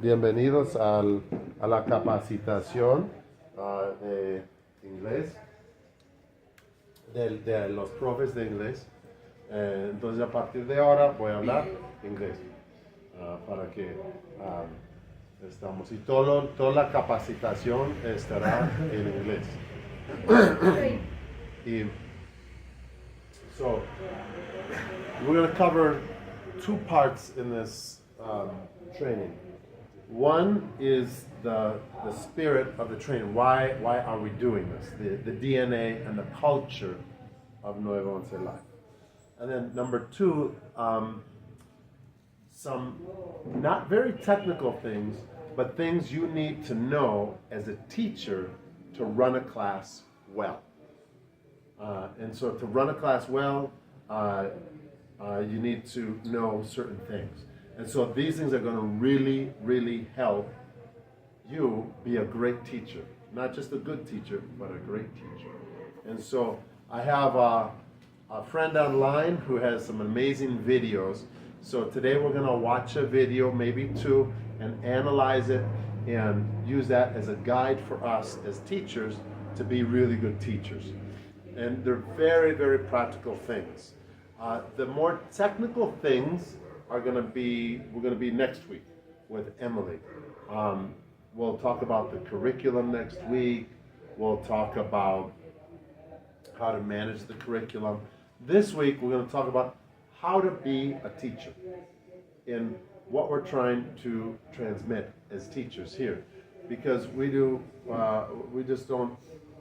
Bienvenidos a la capacitación de inglés, de los profes de inglés. Entonces a partir de ahora voy a hablar inglés para que estamos. Y toda la capacitación estará en inglés. Y so we're going to cover two parts in this training. One is the spirit of the training. Why are we doing this? The DNA and the culture of Nuevo Once Life. And then number two, some not very technical things, but things you need to know as a teacher to run a class well. And so to run a class well, you need to know certain things. And so these things are going to really, really help you be a great teacher. Not just a good teacher, but a great teacher. And so I have a friend online who has some amazing videos. So today we're going to watch a video, maybe two, and analyze it and use that as a guide for us as teachers to be really good teachers. And they're very, very practical things. The more technical things we're going to be next week with Emily. We'll talk about the curriculum next week. We'll talk about how to manage the curriculum. This week we're going to talk about how to be a teacher in what we're trying to transmit as teachers here. Because we just don't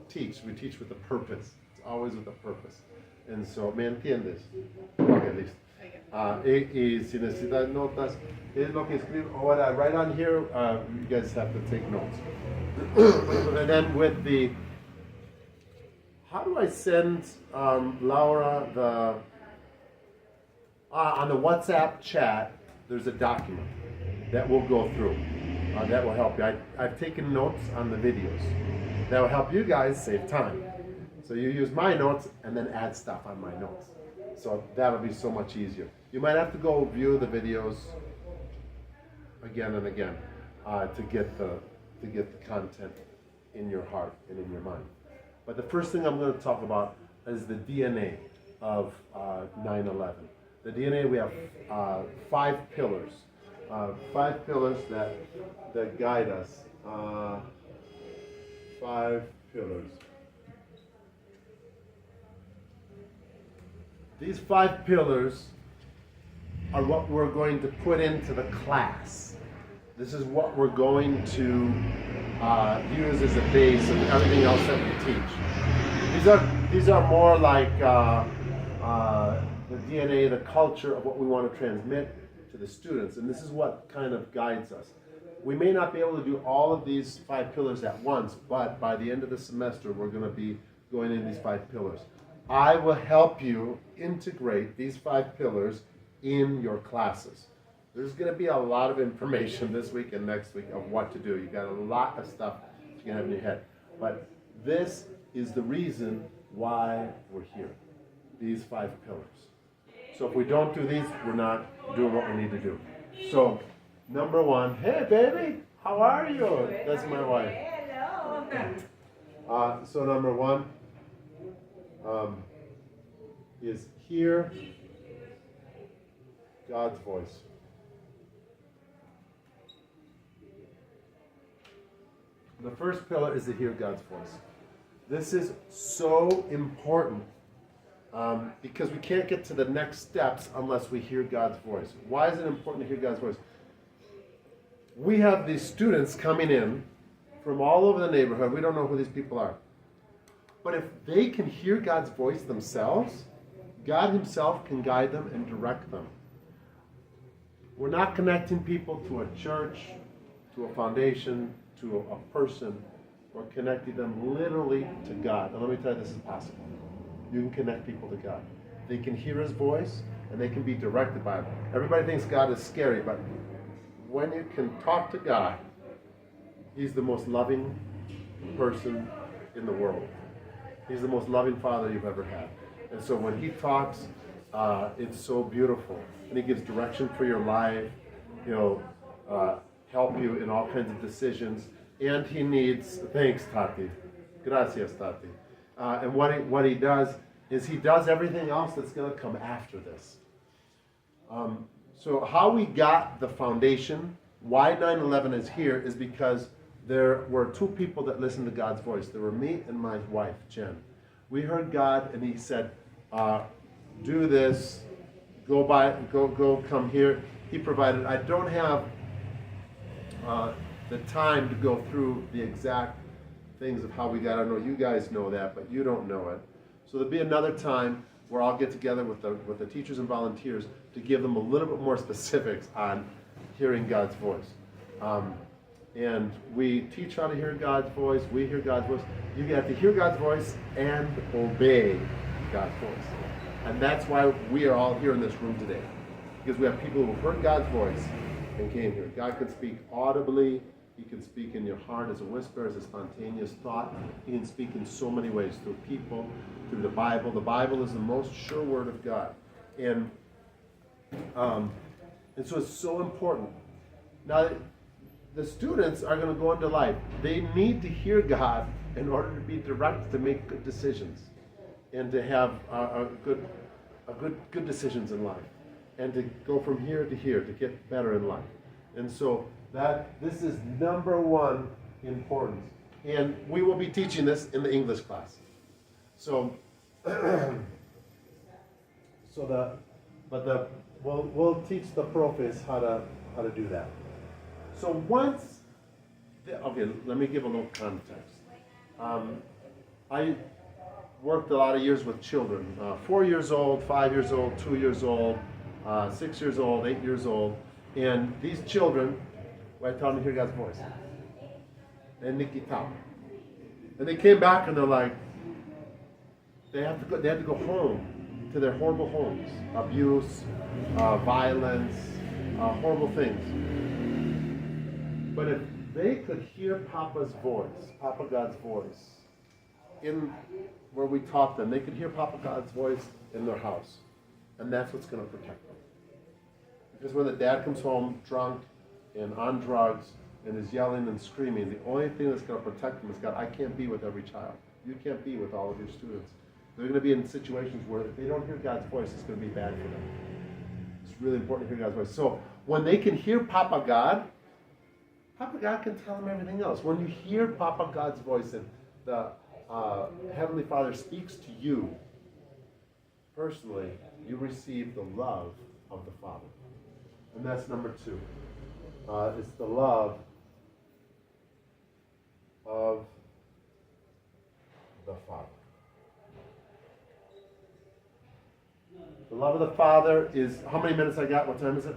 teach. We teach with a purpose. It's always with a purpose. And so, ¿me entiendes? Okay, listo. Y si necesitas notas, es lo que escribo. Ahora, right on here, you guys have to take notes. And then with the, how do I send Laura on the WhatsApp chat, there's a document that we'll go through. That will help you. I've taken notes on the videos. That will help you guys save time. So you use my notes and then add stuff on my notes. So that'll be so much easier. You might have to go view the videos again and again to get the content in your heart and in your mind. But the first thing I'm going to talk about is the DNA of 9/11. The DNA, we have 5 pillars. 5 pillars that guide us. 5 pillars. These 5 pillars are what we're going to put into the class. This is what we're going to use as a base of everything else that we teach. These are more like the DNA, the culture of what we want to transmit to the students, and this is what kind of guides us. We may not be able to do all of these 5 pillars at once, but by the end of the semester, we're going to be going in these 5 pillars. I will help you integrate these 5 pillars in your classes. There's going to be a lot of information this week and next week of what to do. You got a lot of stuff you can have in your head. But this is the reason why we're here. These 5 pillars. So if we don't do these, we're not doing what we need to do. So, number 1, hey baby, how are you? That's my wife. Hello. So number 1, is hear God's voice. The first pillar is to hear God's voice. This is so important because we can't get to the next steps unless we hear God's voice. Why is it important to hear God's voice? We have these students coming in from all over the neighborhood. We don't know who these people are. But if they can hear God's voice themselves, God Himself can guide them and direct them. We're not connecting people to a church, to a foundation, to a person. We're connecting them literally to God. And let me tell you, this is possible. You can connect people to God. They can hear His voice, and they can be directed by Him. Everybody thinks God is scary, but when you can talk to God, He's the most loving person in the world. He's the most loving Father you've ever had. And so when He talks, it's so beautiful. And He gives direction for your life. He'll help you in all kinds of decisions. And he needs, thanks, Tati. Gracias, Tati. And what he does is he does everything else that's going to come after this. So how we got the foundation, why 9/11 is here, is because there were two people that listened to God's voice. There were me and my wife, Jen. We heard God, and he said, do this, go come here. He provided. I don't have the time to go through the exact things of how we got. I know you guys know that, but you don't know it. So there'll be another time where I'll get together with the teachers and volunteers to give them a little bit more specifics on hearing God's voice. And we teach how to hear God's voice. We hear God's voice. You have to hear God's voice and obey God's voice. And that's why we are all here in this room today. Because we have people who heard God's voice and came here. God can speak audibly. He can speak in your heart as a whisper, as a spontaneous thought. He can speak in so many ways, through people, through the Bible. The Bible is the most sure word of God. And so it's so important. Now, the students are going to go into life. They need to hear God in order to be directed to make good decisions and to have good decisions in life, and to go from here to get better in life. And so this is number one importance. And we will be teaching this in the English class. So, we'll teach the profes how to do that. So okay, let me give a little context. I worked a lot of years with children, 4 years old, 5 years old, 2 years old, 6 years old, 8 years old, and these children, I tell them to hear God's voice. And Nikita. And they came back and they're like, they had to go home to their horrible homes, abuse, violence, horrible things. But if they could hear Papa's voice, Papa God's voice, in where we taught them, they could hear Papa God's voice in their house. And that's what's going to protect them. Because when the dad comes home drunk and on drugs and is yelling and screaming, the only thing that's going to protect them is God. I can't be with every child. You can't be with all of your students. They're going to be in situations where if they don't hear God's voice, it's going to be bad for them. It's really important to hear God's voice. So when they can hear Papa God can tell them everything else. When you hear Papa God's voice and the Heavenly Father speaks to you personally, you receive the love of the Father. And that's number two. It's the love of the Father. The love of the Father is, how many minutes I got? What time is it?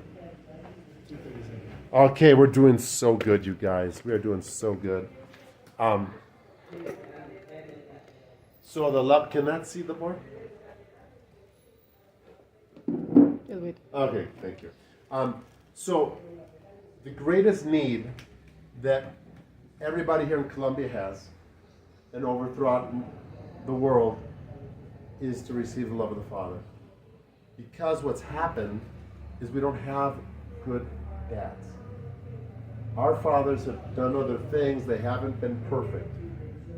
2:37. Okay, we're doing so good, you guys. We are doing so good. So the love, can that see the board? Okay, thank you. So the greatest need that everybody here in Colombia has, and over throughout the world, is to receive the love of the Father. Because what's happened is we don't have good dads. Our fathers have done other things. They haven't been perfect.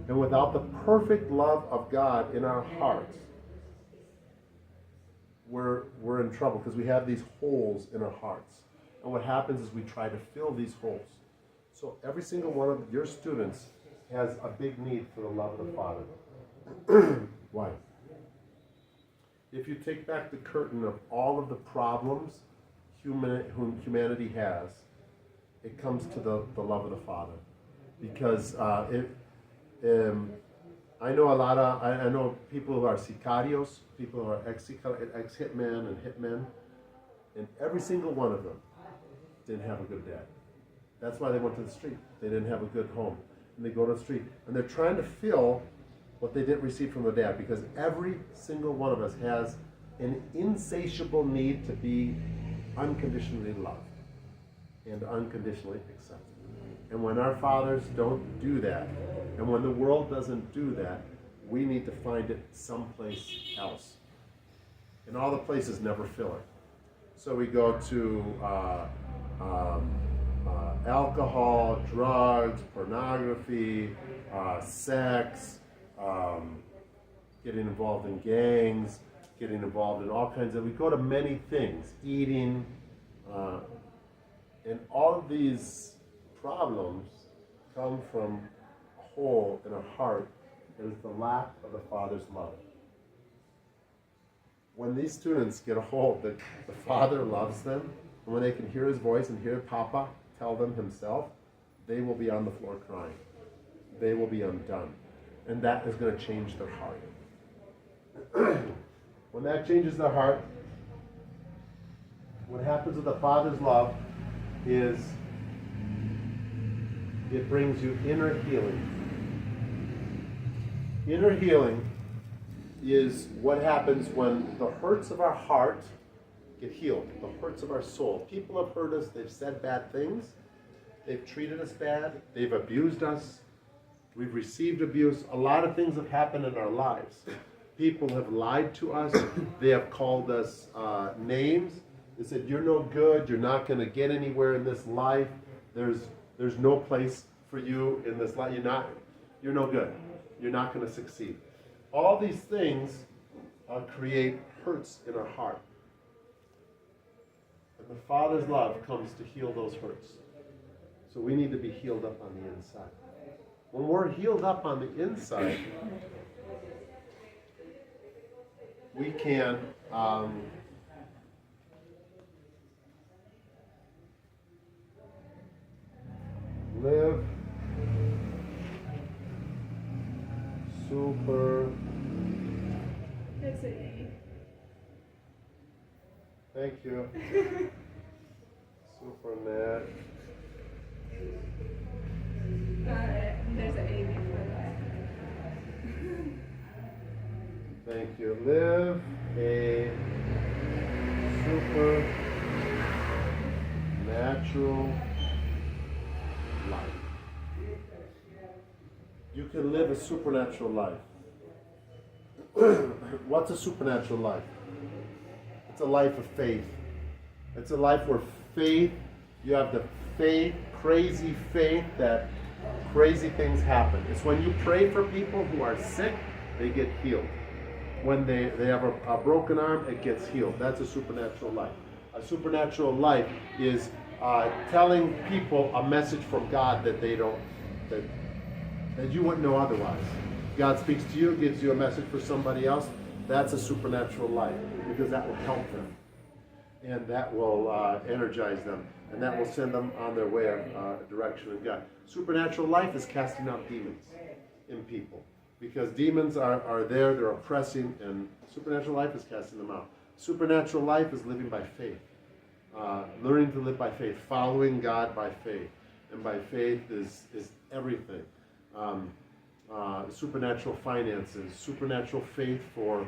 And without the perfect love of God in our hearts, we're in trouble because we have these holes in our hearts. And what happens is we try to fill these holes. So every single one of your students has a big need for the love of the Father. Why? If you take back the curtain of all of the problems humanity has, it comes to the love of the Father. Because I know people who are sicarios, people who are ex-hitmen and hitmen, and every single one of them didn't have a good dad. That's why they went to the street. They didn't have a good home. And they go to the street. And they're trying to fill what they didn't receive from their dad, because every single one of us has an insatiable need to be unconditionally loved and unconditionally accepted. And when our fathers don't do that, and when the world doesn't do that, we need to find it someplace else. And all the places never fill it. So we go to alcohol, drugs, pornography, sex, getting involved in gangs, getting involved in all kinds of, we go to many things, eating, and all of these problems come from a hole in a heart that is the lack of the Father's love. When these students get a hold that the Father loves them, and when they can hear His voice and hear Papa tell them Himself, they will be on the floor crying. They will be undone. And that is going to change their heart. When that changes their heart, what happens with the Father's love is it brings you inner healing. Inner healing is what happens when the hurts of our heart get healed, the hurts of our soul. People have hurt us, they've said bad things, they've treated us bad, they've abused us, we've received abuse. A lot of things have happened in our lives. People have lied to us, they have called us names. They said, you're no good, you're not going to get anywhere in this life, there's no place for you in this life, you're no good, you're not going to succeed. All these things create hurts in our heart. And the Father's love comes to heal those hurts. So we need to be healed up on the inside. When we're healed up on the inside, we can live super. Thank you. Super net. There's an A before that. Thank you. Live a super natural life. You can live a supernatural life. What's a supernatural life? It's a life of faith. It's a life where faith, you have the faith, crazy faith that crazy things happen. It's when you pray for people who are sick, they get healed. When they have a broken arm, it gets healed. That's a supernatural life. A supernatural life is telling people a message from God that they don't, that you wouldn't know otherwise. God speaks to you, gives you a message for somebody else. That's a supernatural life, because that will help them, and that will energize them, and that will send them on their way of direction in God. Supernatural life is casting out demons in people, because demons are there, they're oppressing, and supernatural life is casting them out. Supernatural life is living by faith, learning to live by faith, following God by faith, and by faith is everything. Supernatural finances, supernatural faith for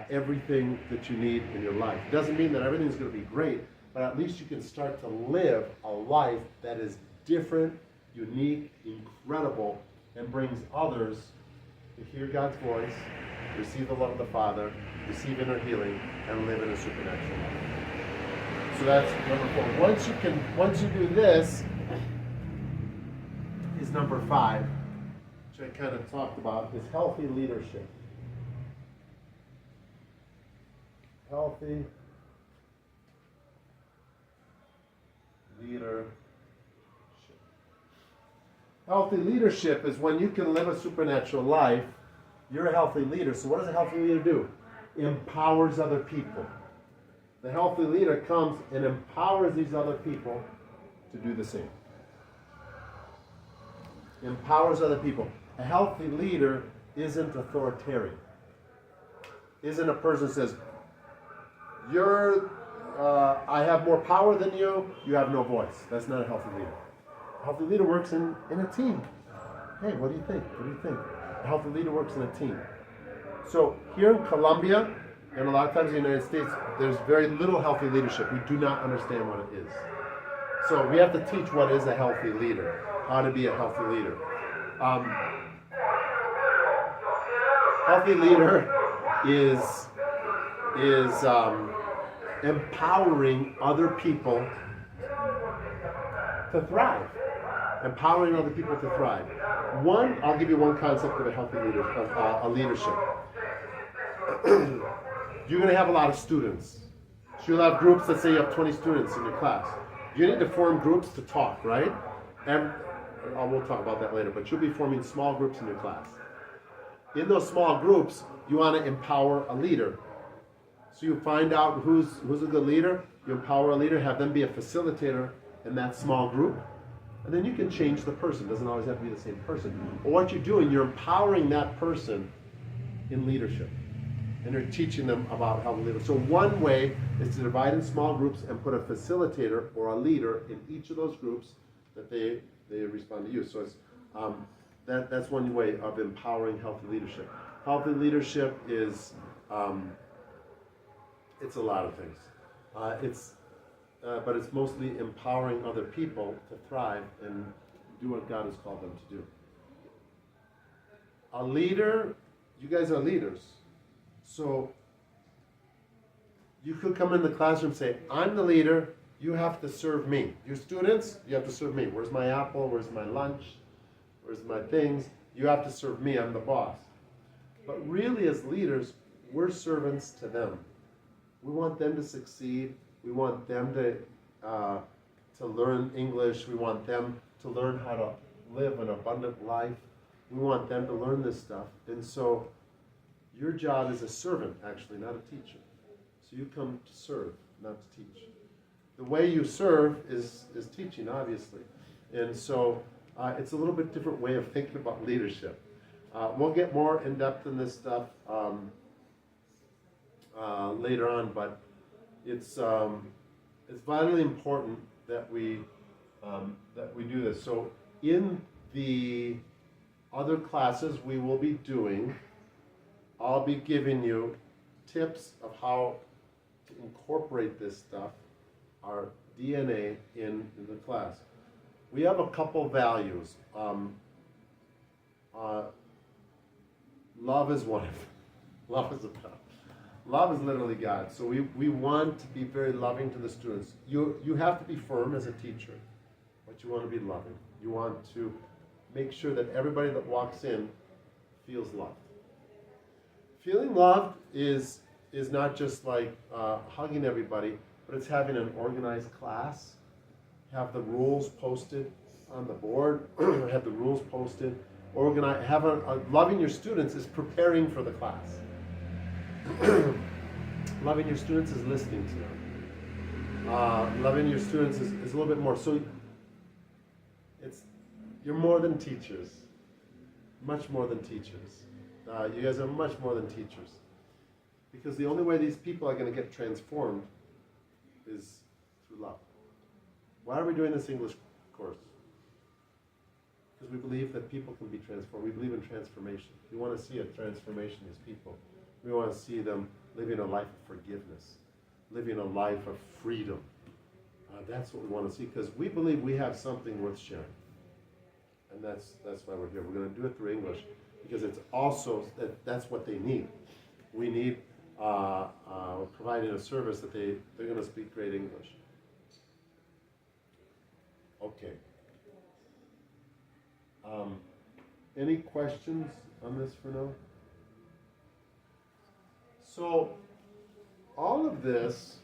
everything that you need in your life. It doesn't mean that everything's going to be great, but at least you can start to live a life that is different, unique, incredible, and brings others to hear God's voice, receive the love of the Father, receive inner healing, and live in a supernatural life. So that's number 4. Once you do this, is number 5, which I kind of talked about, is healthy leadership. Healthy leadership. Healthy leadership is when you can live a supernatural life. You're a healthy leader. So what does a healthy leader do? Empowers other people. The healthy leader comes and empowers these other people to do the same. Empowers other people. A healthy leader isn't authoritarian. Isn't a person who says, I have more power than you, you have no voice. That's not a healthy leader. A healthy leader works in a team. Hey, what do you think? What do you think? A healthy leader works in a team. So here in Colombia, and a lot of times in the United States, there's very little healthy leadership. We do not understand what it is. So we have to teach what is a healthy leader, how to be a healthy leader. Healthy leader is empowering other people to thrive. Empowering other people to thrive. One, I'll give you one concept of a healthy leader, of a leadership. You're going to have a lot of students. So you'll have groups, let's say you have 20 students in your class. You need to form groups to talk, right? And we'll talk about that later, but you'll be forming small groups in your class. In those small groups, you want to empower a leader. So you find out who's a good leader, you empower a leader, have them be a facilitator in that small group, and then you can change the person. It doesn't always have to be the same person. But what you're doing, you're empowering that person in leadership. And you're teaching them about how to lead. So one way is to divide in small groups and put a facilitator or a leader in each of those groups that they respond to you. So it's, that's one way of empowering healthy leadership. Healthy leadership is it's a lot of things. But it's mostly empowering other people to thrive and do what God has called them to do. A leader, you guys are leaders. So you could come in the classroom and say, I'm the leader, you have to serve me. You students, you have to serve me. Where's my apple? Where's my lunch? Where's my things? You have to serve me, I'm the boss. But really as leaders, we're servants to them. We want them to succeed. We want them to learn English. We want them to learn how to live an abundant life. We want them to learn this stuff. And so your job is a servant, actually, not a teacher. So you come to serve, not to teach. The way you serve is teaching, obviously. And so it's a little bit different way of thinking about leadership. We'll get more in depth in this stuff later on, but it's vitally important that we do this. So in the other classes we will be doing, I'll be giving you tips of how to incorporate this stuff, our DNA, in the class. We have a couple values. Love is one of them. Love is literally God. So we want to be very loving to the students. You have to be firm as a teacher, but you want to be loving. You want to make sure that everybody that walks in feels loved. Feeling loved is not just like hugging everybody, but it's having an organized class, have the rules posted on the board, have the rules posted, organize, loving your students is preparing for the class. Loving your students is listening to them. Loving your students is a little bit more. So you're more than teachers, much more than teachers. You guys are much more than teachers. Because the only way these people are going to get transformed is through love. Why are we doing this English course? Because we believe that people can be transformed. We believe in transformation. We want to see a transformation in these people. We want to see them living a life of forgiveness, living a life of freedom. That's what we want to see, because we believe we have something worth sharing. And that's why we're here. We're going to do it through English, because it's also, that's what they need. We need providing a service that they're going to speak great English. Okay. Any questions on this for now? So, all of this,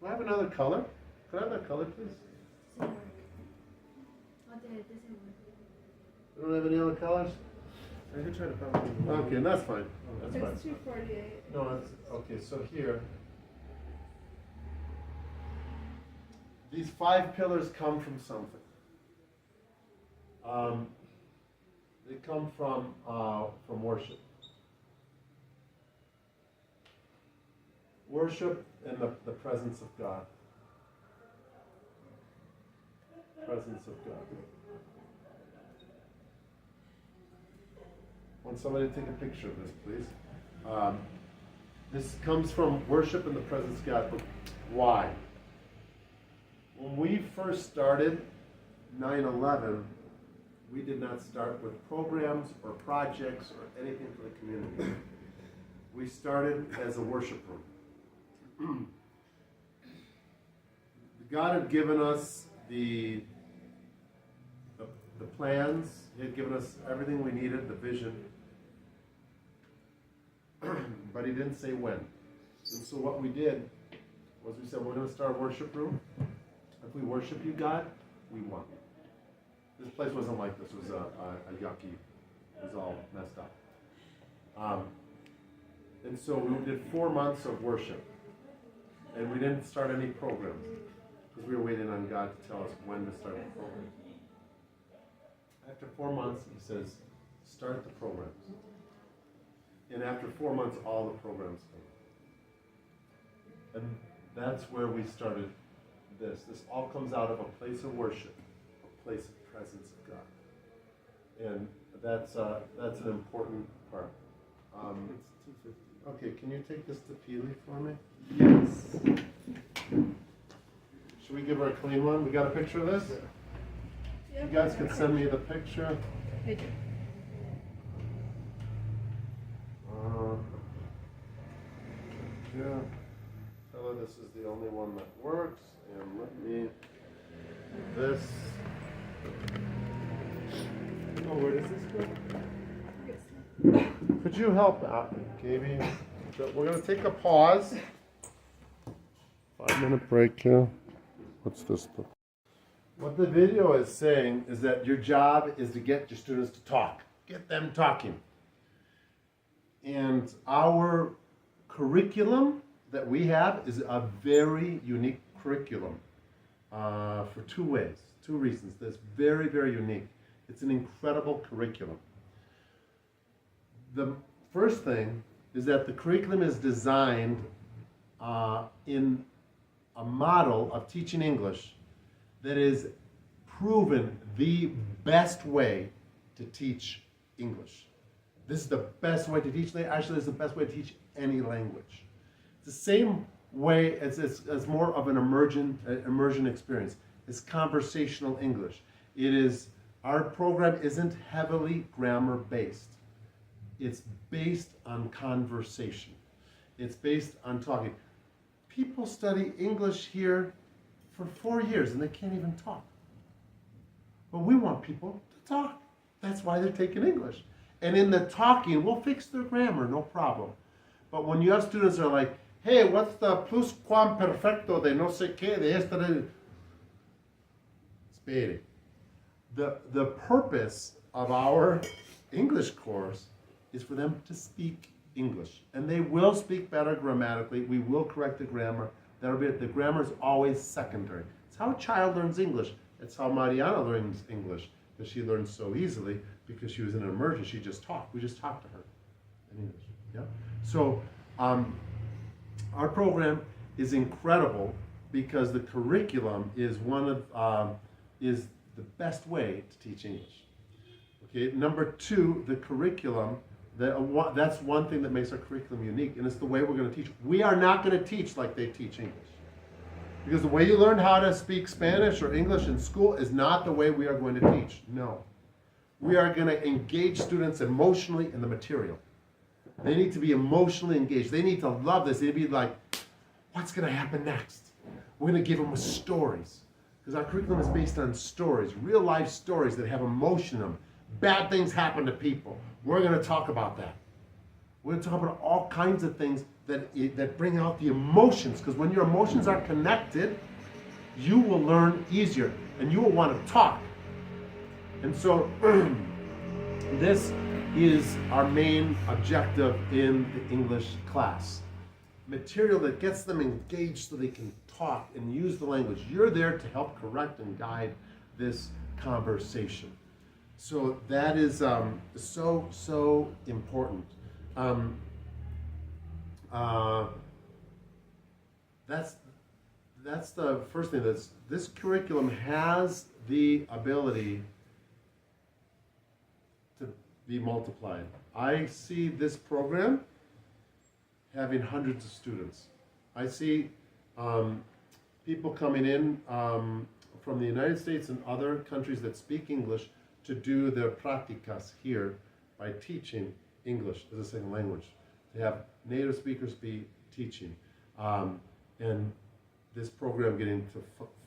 do I have another color? Can I have that color, please? We don't have any other colors? I could try to find one. Okay, that's fine. That's fine. It's 248. No, it's, okay, so here, these 5 pillars come from something. They come from worship. Worship and the presence of God. Presence of God. Want somebody to take a picture of this, please? This comes from worship and the presence of God. But why? When we first started 9/11, we did not start with programs or projects or anything for the community. We started as a worship room. God had given us the plans. He had given us everything we needed, the vision. But he didn't say when. And so what we did was we said, we're going to start a worship room. If we worship you, God, we won. This place wasn't like this. It was a yucky. It was all messed up. And so we did 4 months of worship. And we didn't start any programs because we were waiting on God to tell us when to start the program. After 4 months, he says, start the programs. And after 4 months, all the programs came. And that's where we started this. This all comes out of a place of worship, a place of presence of God. And that's an important part. It's 250. Okay, can you take this to Peely for me? Yes. Should we give her a clean one? We got a picture of this? You guys can send me the picture. I do. Yeah. Tell her this is the only one that works. And let me this. Oh, where does this go? Could you help out, Gaby? We're going to take a pause. 5-minute break here. What's this? What the video is saying is that your job is to get your students to talk. Get them talking. And our curriculum that we have is a very unique curriculum for two reasons. That's very, very unique. It's an incredible curriculum. The first thing is that the curriculum is designed in a model of teaching English that is proven the best way to teach English. This is the best way to teach. Actually, this is the best way to teach any language. It's the same way as more of an immersion experience. It's conversational English. Our program isn't heavily grammar based. It's based on conversation. It's based on talking. People study English here for 4 years and they can't even talk. But we want people to talk. That's why they're taking English. And in the talking, we'll fix their grammar, no problem. But when you have students that are like, hey, what's the pluscuamperfecto de no sé qué, de esta, de... Spere. The purpose of our English course is for them to speak English. And they will speak better grammatically. We will correct the grammar. The grammar is always secondary. It's how a child learns English. It's how Mariana learns English, because she learns so easily because she was in an immersion. She just talked. We just talked to her in English. Yeah. So our program is incredible because the curriculum is is the best way to teach English. Okay. Number two, the curriculum. That's one thing that makes our curriculum unique, and it's the way we're going to teach. We are not going to teach like they teach English. Because the way you learn how to speak Spanish or English in school is not the way we are going to teach. No. We are going to engage students emotionally in the material. They need to be emotionally engaged. They need to love this. They need to be like, what's going to happen next? We're going to give them stories. Because our curriculum is based on stories, real life stories that have emotion in them. Bad things happen to people. We're going to talk about that. We're going to talk about all kinds of things that bring out the emotions. Because when your emotions are connected, you will learn easier. And you will want to talk. And so, this is our main objective in the English class. Material that gets them engaged so they can talk and use the language. You're there to help correct and guide this conversation. So that is so important. That's the first thing. This curriculum has the ability to be multiplied. I see this program having hundreds of students. I see people coming in from the United States and other countries that speak English to do their practicas here by teaching English as a second language. They have native speakers be teaching. And this program getting to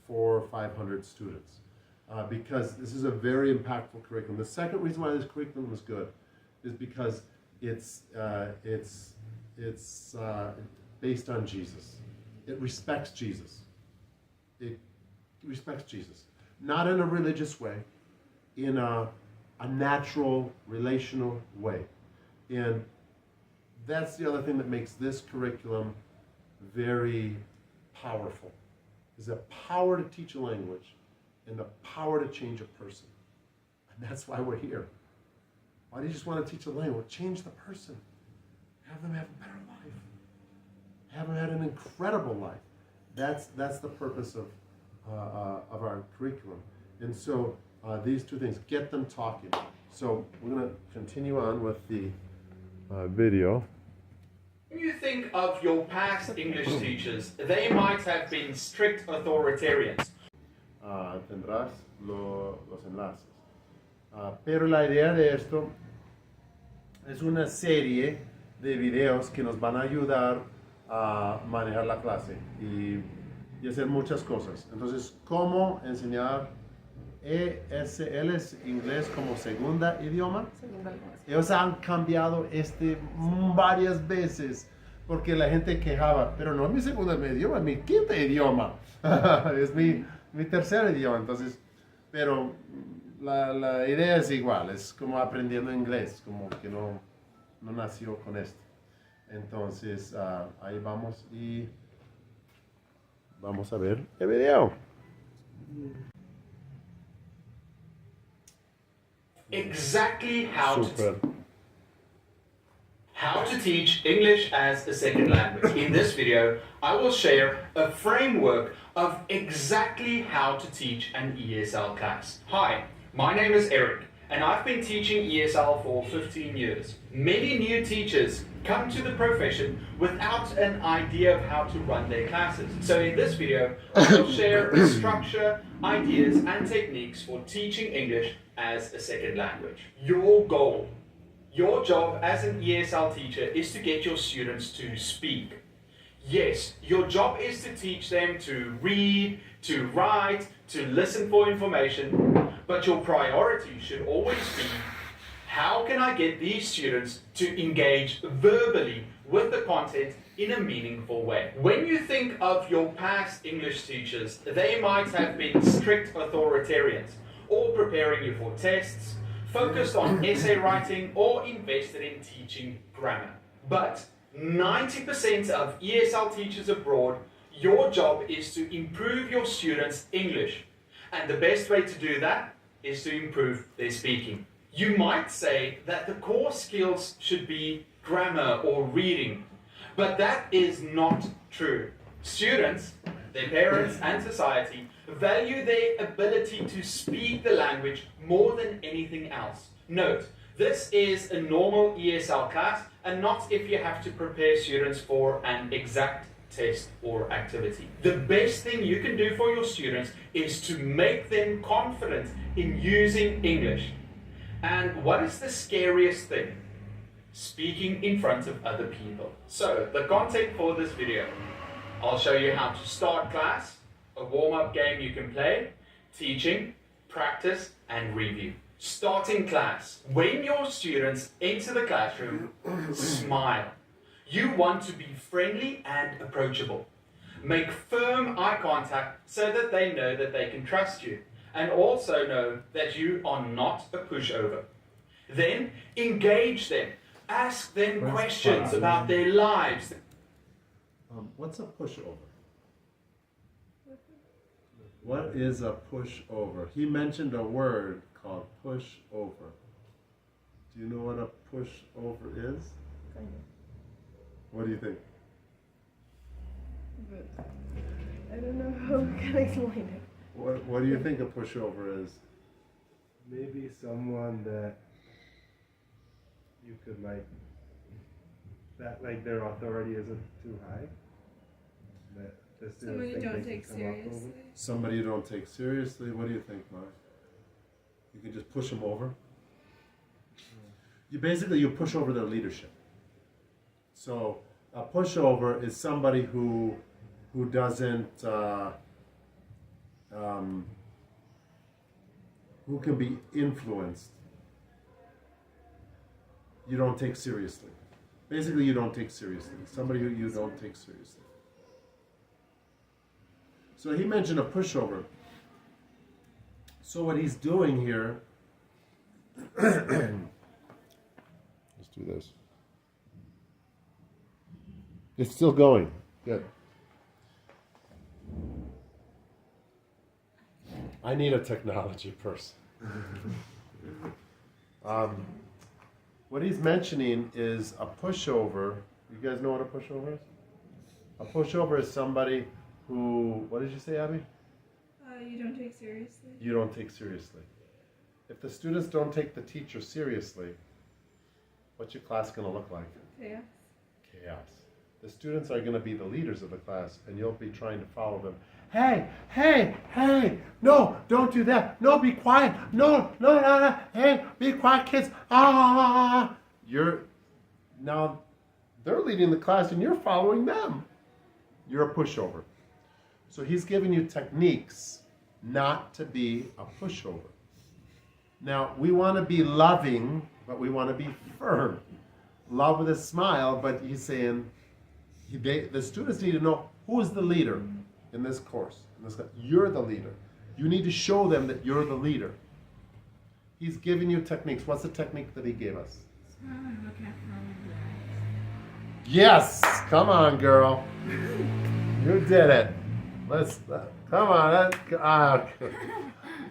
400 or 500 students because this is a very impactful curriculum. The second reason why this curriculum is good is because it's based on Jesus. It respects Jesus. It respects Jesus. Not in a religious way, in a natural, relational way. And that's the other thing that makes this curriculum very powerful, is the power to teach a language and the power to change a person. And that's why we're here. Why do you just want to teach a language? Change the person. Have them have a better life. Have them have an incredible life. That's the purpose of our curriculum. And so these two things, get them talking. So we're going to continue on with the video. When you think of your past English teachers, they might have been strict authoritarians. Tendrás los enlaces. Pero la idea de esto es una serie de videos que nos van a ayudar a manejar la clase y hacer muchas cosas. Entonces, ¿cómo enseñar ESL, es inglés como segunda idioma? Ellos han cambiado varias veces porque la gente quejaba, pero no es mi segundo idioma, es mi quinto idioma, es mi tercer idioma. Entonces, pero la idea es igual, es como aprendiendo inglés, como que no nació con esto. Entonces, ahí vamos y vamos a ver el video. Exactly how Super. to teach English as a second language. In this video, I will share a framework of exactly how to teach an ESL class. Hi, my name is Eric, and I've been teaching ESL for 15 years. Many new teachers come to the profession without an idea of how to run their classes. So in this video, I will share a structure, ideas, and techniques for teaching English as a second language. Your goal, your job as an ESL teacher is to get your students to speak. Yes, your job is to teach them to read, to write, to listen for information, but your priority should always be, how can I get these students to engage verbally with the content in a meaningful way? When you think of your past English teachers, they might have been strict authoritarians, or preparing you for tests, focused on essay writing, or invested in teaching grammar. But 90% of ESL teachers abroad, your job is to improve your students' English. And the best way to do that is to improve their speaking. You might say that the core skills should be grammar or reading, but that is not true. Students, their parents, and society value their ability to speak the language more than anything else. Note, this is a normal ESL class and not if you have to prepare students for an exact test or activity. The best thing you can do for your students is to make them confident in using English. And what is the scariest thing? Speaking in front of other people. So, the content for this video. I'll show you how to start class, a warm-up game you can play, teaching, practice, and review. Starting class. When your students enter the classroom, smile. You want to be friendly and approachable. Make firm eye contact so that they know that they can trust you, and also know that you are not a pushover. Then engage them. Ask them questions about their lives. What's a pushover? What is a pushover? He mentioned a word called pushover. Do you know what a pushover is? Kind of. What do you think? But I don't know how we can explain it. What do you think a pushover is? Maybe someone that you could that their authority isn't too high. That the students Someone you think don't they take can come up over. seriously. Somebody you don't take seriously. What do you think, Mark? You can just push them over. You push over their leadership. So a pushover is somebody who doesn't who can be influenced, you don't take seriously. Basically, you don't take seriously. Somebody who you don't take seriously. So he mentioned a pushover. So what he's doing here, let's do this. It's still going. Good. I need a technology person. What he's mentioning is a pushover. You guys know what a pushover is? A pushover is somebody who, what did you say, Abby? You don't take seriously. You don't take seriously. If the students don't take the teacher seriously, what's your class going to look like? Chaos. Chaos. The students are going to be the leaders of the class, and you'll be trying to follow them. Hey, hey, hey, no, don't do that. No, be quiet. No, no, no, no. Hey, be quiet, kids. Ah, now they're leading the class and you're following them. You're a pushover. So he's giving you techniques not to be a pushover. Now, we want to be loving, but we want to be firm. Love with a smile, but he's saying the students need to know who is the leader in this course. You're the leader. You need to show them that you're the leader. He's giving you techniques. What's the technique that he gave us? Smile and look at them in the eyes. Yes! Come on, girl. You did it. Come on.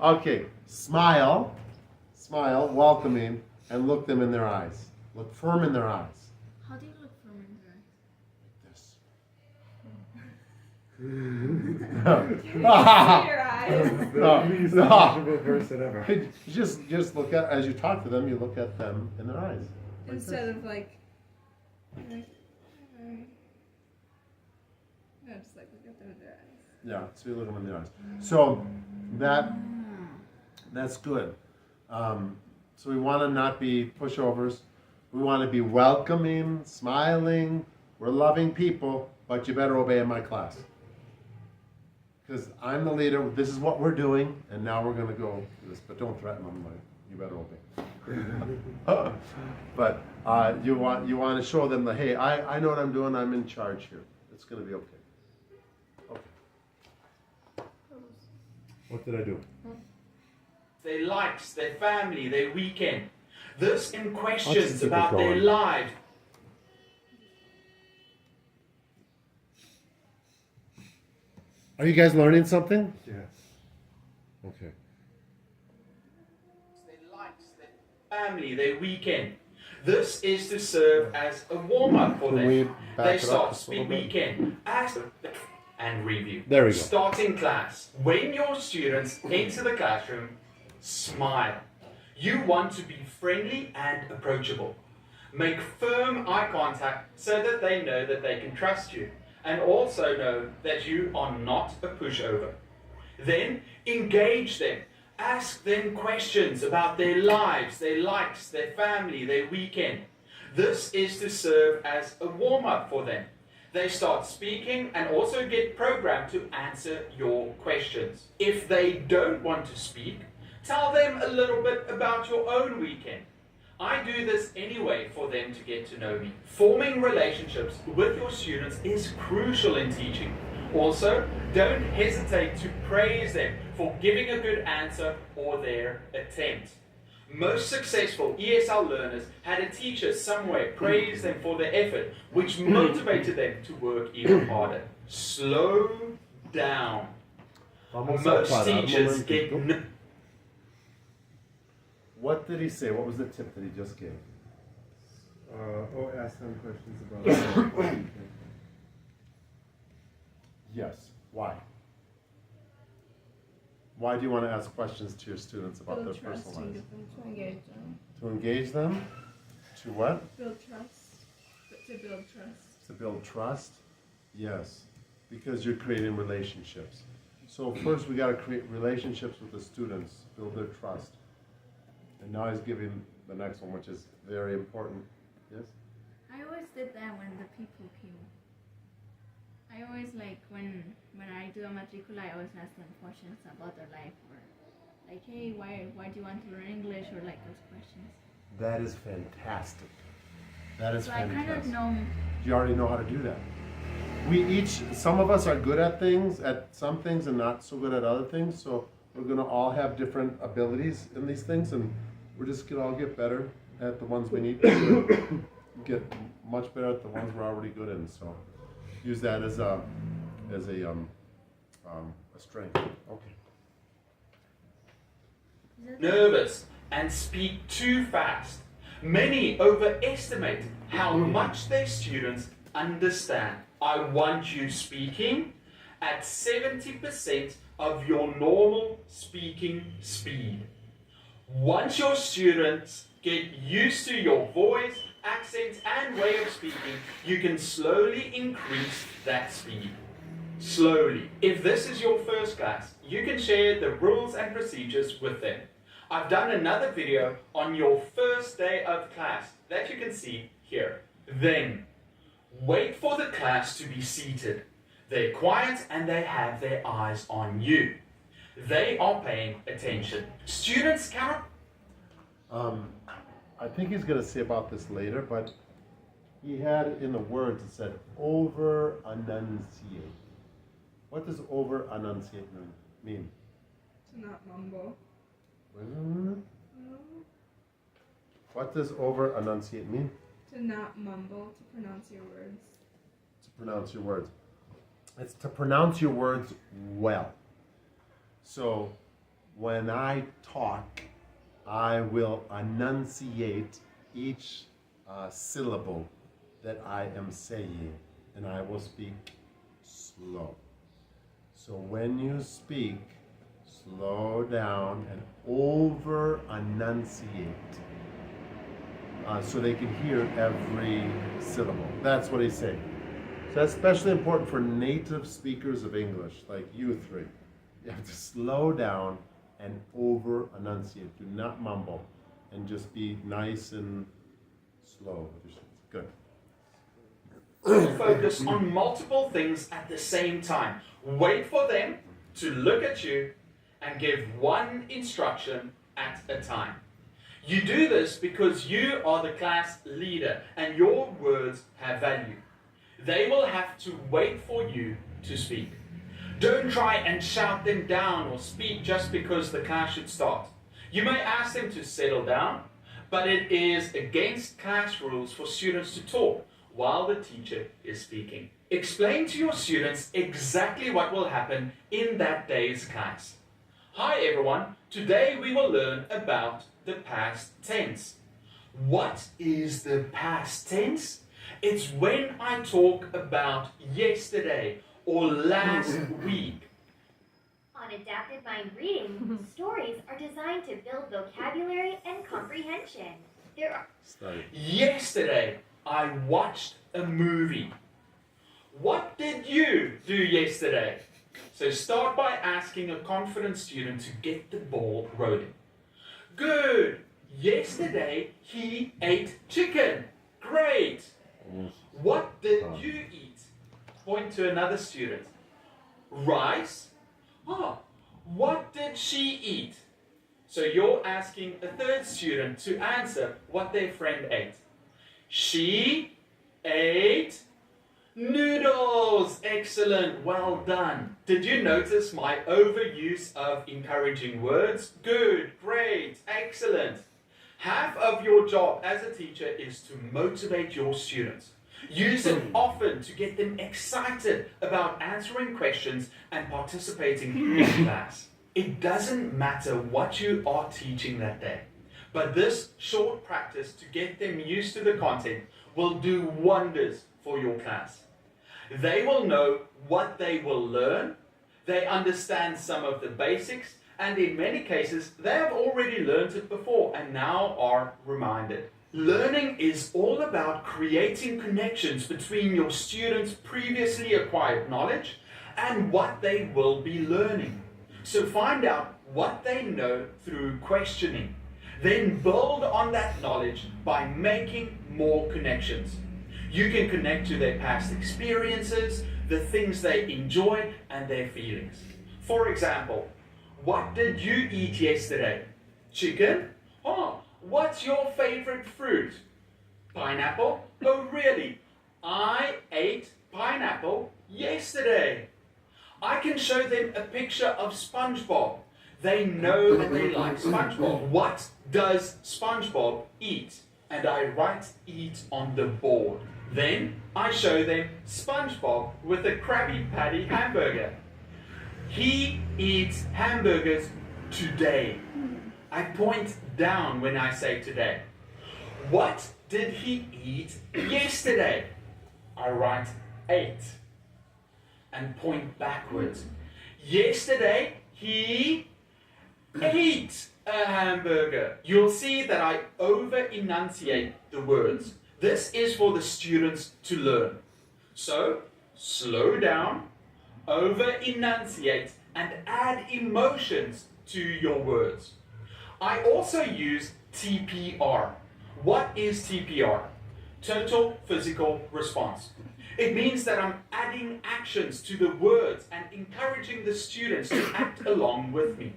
Okay. Smile, welcoming, and look them in their eyes. Look firm in their eyes. How do you look firm in their eyes? Your eyes. The least knowledgeable person ever. Just look at, as you talk to them, you look at them in their eyes. Like Instead this. of like alright. No, just like look at them in their eyes. Yeah, so you look them in the eyes. So that's good. So we want to not be pushovers. We want to be welcoming, smiling. We're loving people, but you better obey in my class. Because I'm the leader. This is what we're doing, and now we're going to go do this. But don't threaten them. Like, you better obey. But you want to show them that, hey, I know what I'm doing. I'm in charge here. It's going to be okay. Okay. What did I do? Their likes, their family, their weekend. This in I'll questions just keep it about their going. lives. Are you guys learning something? Yes. Okay. Their likes, their family, their weekend. This is to serve as a warm-up for Can we them. back They it up start just a little speak bit? weekend as and review. There we go. Starting class. When your students enter the classroom, smile. You want to be friendly and approachable. Make firm eye contact so that they know that they can trust you, and also know that you are not a pushover. Then engage them. Ask them questions about their lives, their likes, their family, their weekend. This is to serve as a warm-up for them. They start speaking and also get programmed to answer your questions. If they don't want to speak, tell them a little bit about your own weekend. I do this anyway for them to get to know me. Forming relationships with your students is crucial in teaching. Also, don't hesitate to praise them for giving a good answer or their attempt. Most successful ESL learners had a teacher somewhere praise them for their effort, which motivated them to work even harder. Slow down. Most teachers get What did he say? What was the tip that he just gave? Ask them questions about Yes. Why? Why do you want to ask questions to your students about their personal lives? To engage them. To engage them? To what? Build trust. To build trust. To build trust? Yes. Because you're creating relationships. So first we got to create relationships with the students, build their trust. And now he's giving the next one, which is very important. Yes? I always did that when the people came. I always like when I do a matricula, I always ask them questions about their life, or like, hey, why do you want to learn English, or like those questions. That is fantastic. That is So I fantastic. kind of know. You already know how to do that. Some of us are good at some things and not so good at other things. So we're gonna all have different abilities in these things, and we're just gonna all get better at the ones we need to get much better at the ones we're already good in. So use that as a strength. Okay. Nervous and speak too fast. Many overestimate how much their students understand. I want you speaking at 70% of your normal speaking speed. Once your students get used to your voice, accent, and way of speaking, you can slowly increase that speed. Slowly. If this is your first class, you can share the rules and procedures with them. I've done another video on your first day of class that you can see here. Then, wait for the class to be seated. They're quiet and they have their eyes on you. They are paying attention. Students cannot... I think he's gonna say about this later, but he had in the words, it said over enunciate. What does over enunciate mean? To not mumble. What does over enunciate mean? To not mumble, to pronounce your words. To pronounce your words. It's to pronounce your words well. So when I talk, I will enunciate each syllable that I am saying, and I will speak slow. So when you speak, slow down and over enunciate so they can hear every syllable. That's what he's saying. So that's especially important for native speakers of English, like you three. You have to slow down and over enunciate. Do not mumble, and just be nice and slow. Good. Focus on multiple things at the same time. Wait for them to look at you and give one instruction at a time. You do this because you are the class leader and your words have value. They will have to wait for you to speak. Don't try and shout them down or speak just because the class should start. You may ask them to settle down, but it is against class rules for students to talk while the teacher is speaking. Explain to your students exactly what will happen in that day's class. Hi everyone, today we will learn about the past tense. What is the past tense? It's when I talk about yesterday or last week. On Adapted Mind Reading, stories are designed to build vocabulary and comprehension. There are Yesterday, I watched a movie. What did you do yesterday? So start by asking a confident student to get the ball rolling. Good. Yesterday, he ate chicken. Great. What did you eat? Point to another student. Rice. What did she eat? So you're asking a third student to answer what their friend ate. She ate noodles. Excellent. Well done. Did you notice my overuse of encouraging words? Good. Great. Excellent. Half of your job as a teacher is to motivate your students. Use it often to get them excited about answering questions and participating in class. It doesn't matter what you are teaching that day, but this short practice to get them used to the content will do wonders for your class. They will know what they will learn, they understand some of the basics, and in many cases, they have already learned it before and now are reminded. Learning is all about creating connections between your students' previously acquired knowledge and what they will be learning. So find out what they know through questioning. Then build on that knowledge by making more connections. You can connect to their past experiences, the things they enjoy and their feelings. For example, what did you eat yesterday? Chicken? Oh, what's your favorite fruit? Pineapple? Oh, really? I ate pineapple yesterday. I can show them a picture of SpongeBob. They know that they like SpongeBob. What does SpongeBob eat? And I write eat on the board. Then I show them SpongeBob with a Krabby Patty hamburger. He eats hamburgers today. I point down when I say today. What did he eat yesterday? I write ate and point backwards. Yesterday he ate a hamburger. You'll see that I over-enunciate the words. This is for the students to learn. So, slow down, over-enunciate, and add emotions to your words. I also use TPR. What is TPR? Total Physical Response. It means that I'm adding actions to the words and encouraging the students to act along with me.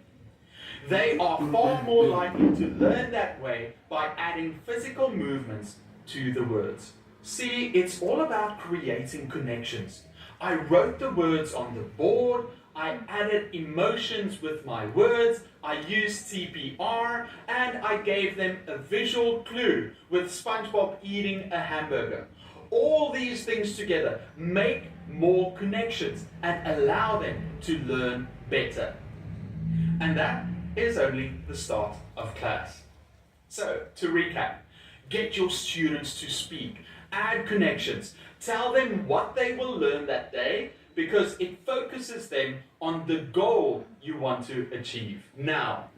They are far more likely to learn that way by adding physical movements to the words. See, it's all about creating connections. I wrote the words on the board, I added emotions with my words, I used TPR, and I gave them a visual clue with SpongeBob eating a hamburger. All these things together make more connections and allow them to learn better. And that is only the start of class. So, to recap, get your students to speak, add connections, tell them what they will learn that day because it focuses them on the goal you want to achieve. Now,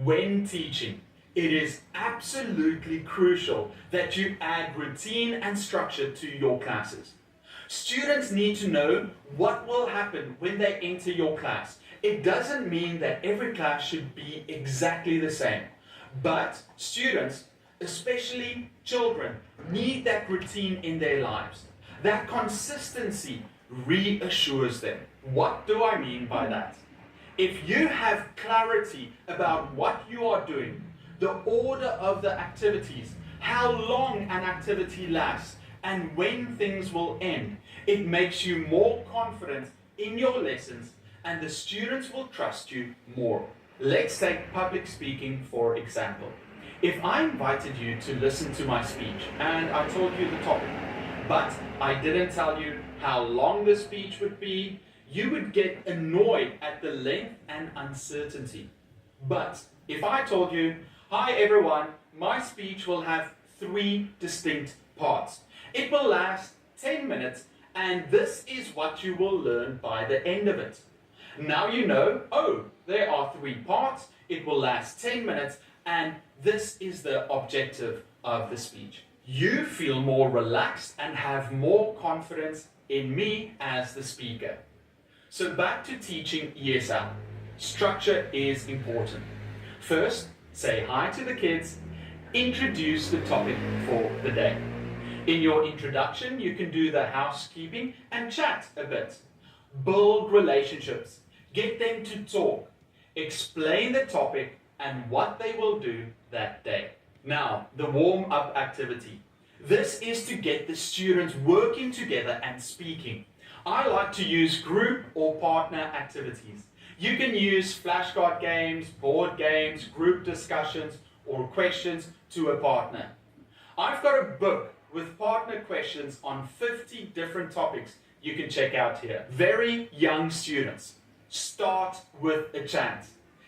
when teaching, it is absolutely crucial that you add routine and structure to your classes. Students need to know what will happen when they enter your class. It doesn't mean that every class should be exactly the same, but students, especially children, need that routine in their lives. That consistency reassures them. What do I mean by that? If you have clarity about what you are doing, the order of the activities, how long an activity lasts, and when things will end, it makes you more confident in your lessons and the students will trust you more. Let's take public speaking for example. If I invited you to listen to my speech and I told you the topic, but I didn't tell you how long the speech would be, you would get annoyed at the length and uncertainty. But if I told you, hi everyone, my speech will have 3 distinct parts. It will last 10 minutes and this is what you will learn by the end of it. Now you know, oh, there are 3 parts, it will last 10 minutes and this is the objective of the speech. You feel more relaxed and have more confidence in me as the speaker. So back to teaching ESL. Structure is important. First, say hi to the kids, introduce the topic for the day. In your introduction, you can do the housekeeping and chat a bit. Build relationships, get them to talk, explain the topic and what they will do that day. Now, the warm-up activity. This is to get the students working together and speaking. I like to use group or partner activities. You can use flashcard games, board games, group discussions, or questions to a partner. I've got a book with partner questions on 50 different topics you can check out here. Very young students, start with a chant.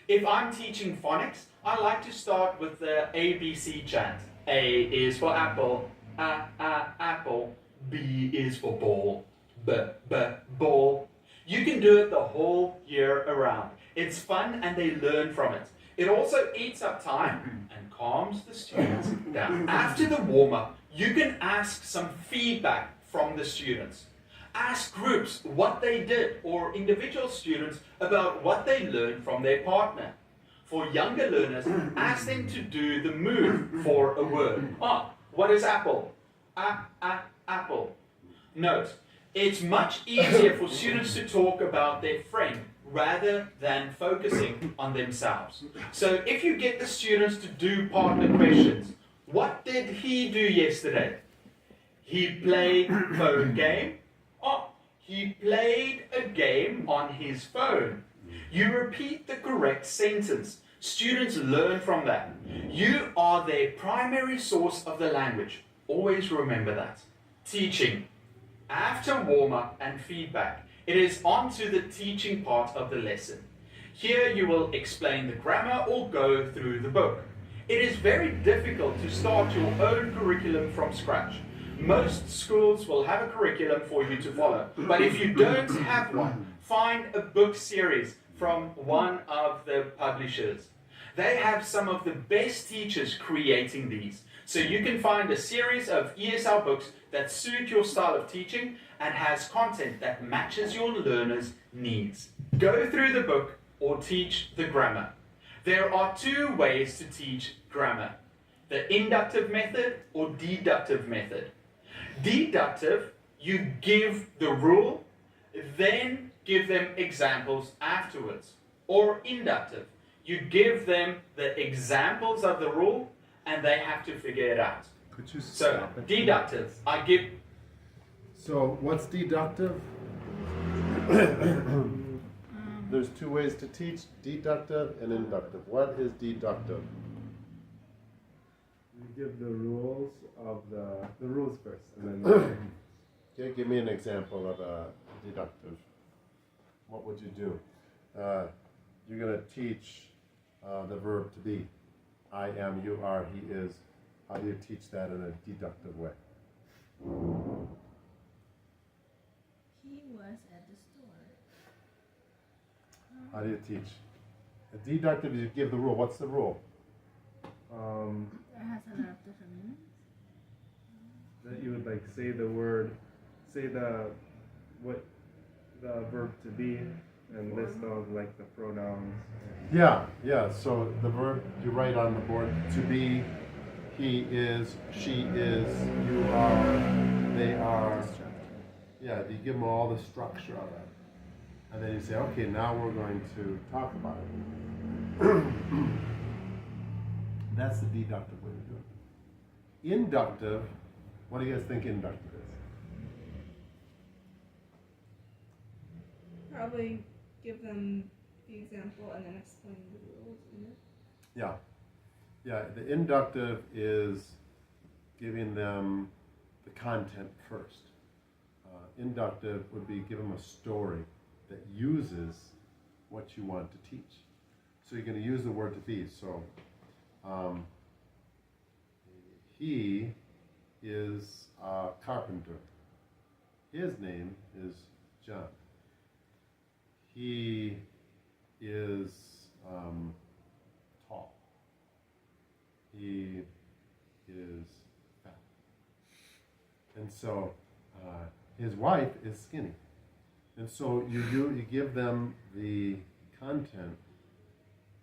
If I'm teaching phonics, I like to start with the ABC chant. A is for apple, apple. B is for ball, ball. You can do it the whole year around. It's fun and they learn from it. It also eats up time and calms the students down. After the warm-up, you can ask some feedback from the students. Ask groups what they did or individual students about what they learned from their partner. For younger learners, ask them to do the move for a word. What is apple? Apple. Note, It's much easier for students to talk about their friend rather than focusing on themselves. So if you get the students to do partner questions, what did he do yesterday? He played phone game. Oh, he played a game on his phone. You repeat the correct sentence. Students learn from that. You are their primary source of the language. Always remember that. Teaching. After warm-up and feedback, it is on to the teaching part of the lesson. Here you will explain the grammar or go through the book. It is very difficult to start your own curriculum from scratch. Most schools will have a curriculum for you to follow, but if you don't have one, find a book series from one of the publishers. They have some of the best teachers creating these. So you can find a series of ESL books that suit your style of teaching and has content that matches your learners' needs. Go through the book or teach the grammar. There are two ways to teach grammar: the inductive method or deductive method. Deductive, you give the rule, then give them examples afterwards. Or inductive, you give them the examples of the rule and they have to figure it out. Could you So, stop it? deductive, I give... So, what's deductive? There's two ways to teach, deductive and inductive. What is deductive? You give the rules of the rules first, and then Okay, give me an example of a deductive. What would you do? You're going to teach the verb to be. I am, you are, he is. How do you teach that in a deductive way? He was at the store. How do you teach? A deductive is you give the rule. What's the rule? There has a lot of different meanings. that you would like say the word, say the verb to be, and list all like the pronouns. Yeah. So the verb you write on the board: to be, he is, she is, you are, they are. Yeah, you give them all the structure of it. And then you say, okay, now we're going to talk about it. That's the deductive way to do it. Inductive, what do you guys think inductive is? Probably give them the example and then explain the rules in it. Yeah, the inductive is giving them the content first. Inductive would be give them a story that uses what you want to teach. So you're going to use the word to be. So he is a carpenter. His name is John. He is tall. He is fat. And so his wife is skinny. And so you give them the content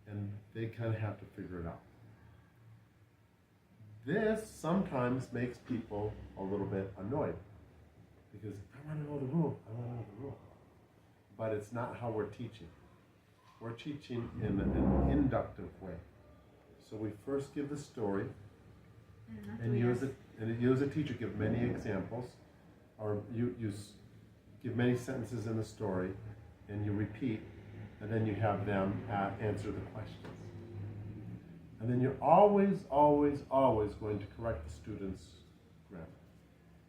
and they kind of have to figure it out. This sometimes makes people a little bit annoyed because I want to know the rule, But it's not how we're teaching. We're teaching in an inductive way. So we first give the story and you as a teacher give many examples, or you give many sentences in the story and you repeat, and then you have them answer the questions. And then you're always going to correct the students' grammar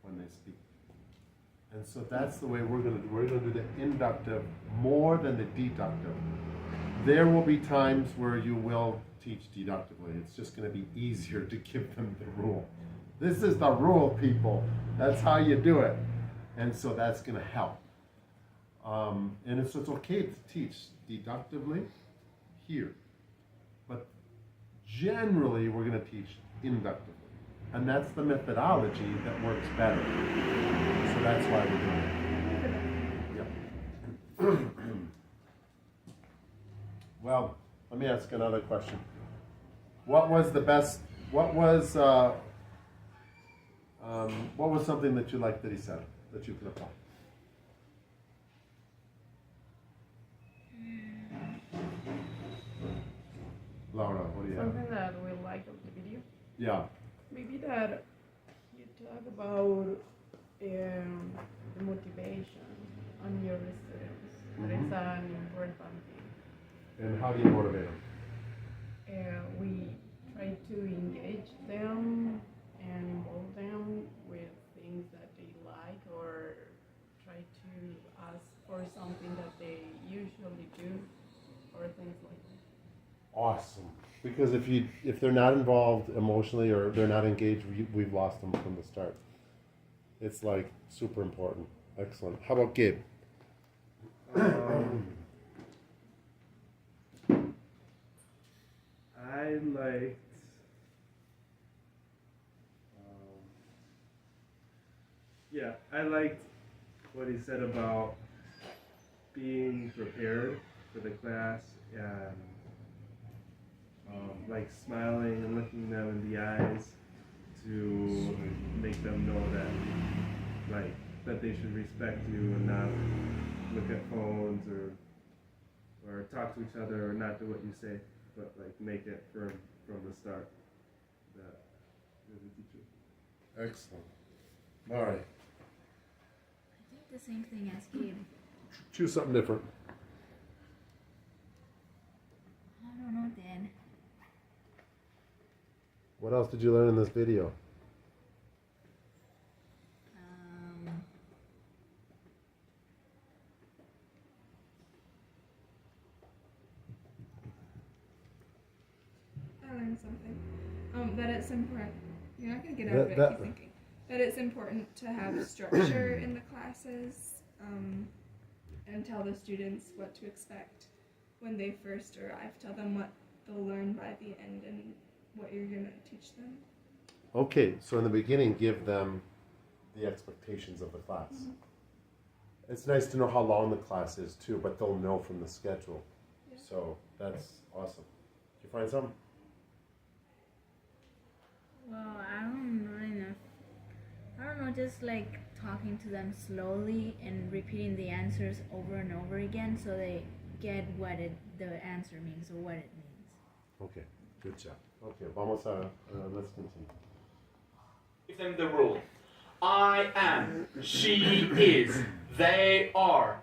when they speak. And so that's the way we're going to do. We're going to do the inductive more than the deductive. There will be times where you will teach deductively. It's just going to be easier to give them the rule. This is the rule, people. That's how you do it. And so that's going to help. And it's okay to teach deductively here. But generally, we're going to teach inductively. And that's the methodology that works better. So that's why we're doing it. Yep. Well, let me ask another question. What was something that you liked that he said, that you could apply? Laura, what do you have? Something that we like of the video. Yeah. Maybe that you talk about the motivation on your students. That is an important thing. And how do you motivate them? We try to engage them and involve them with things that they like, or try to ask for something that they usually do, or things like that. Awesome. Because if they're not involved emotionally or they're not engaged, we've lost them from the start. It's like super important. Excellent. How about Gabe? I liked I liked what he said about being prepared for the class and like smiling and looking them in the eyes to make them know that that they should respect you and not look at phones or talk to each other or not do what you say, but like make it firm from the start that you're the teacher. Excellent. All right. I think the same thing as Gabe. Choose something different. I don't know, Dan. What else did you learn in this video? I learned something. That it's important. You're not gonna get out of it. Keep thinking. That it's important to have structure in the classes, and tell the students what to expect when they first arrive. Tell them what they'll learn by the end and what you're gonna teach them. Okay, so in the beginning, give them the expectations of the class. Mm-hmm. It's nice to know how long the class is too, but they'll know from the schedule. Yeah. So that's awesome. Did you find something? Well, I don't really know. I don't know, just like talking to them slowly and repeating the answers over and over again so they get what the answer means or what it means. Okay, good job. Okay, vamos a, let's continue. Give them the rule. I am, she is, they are.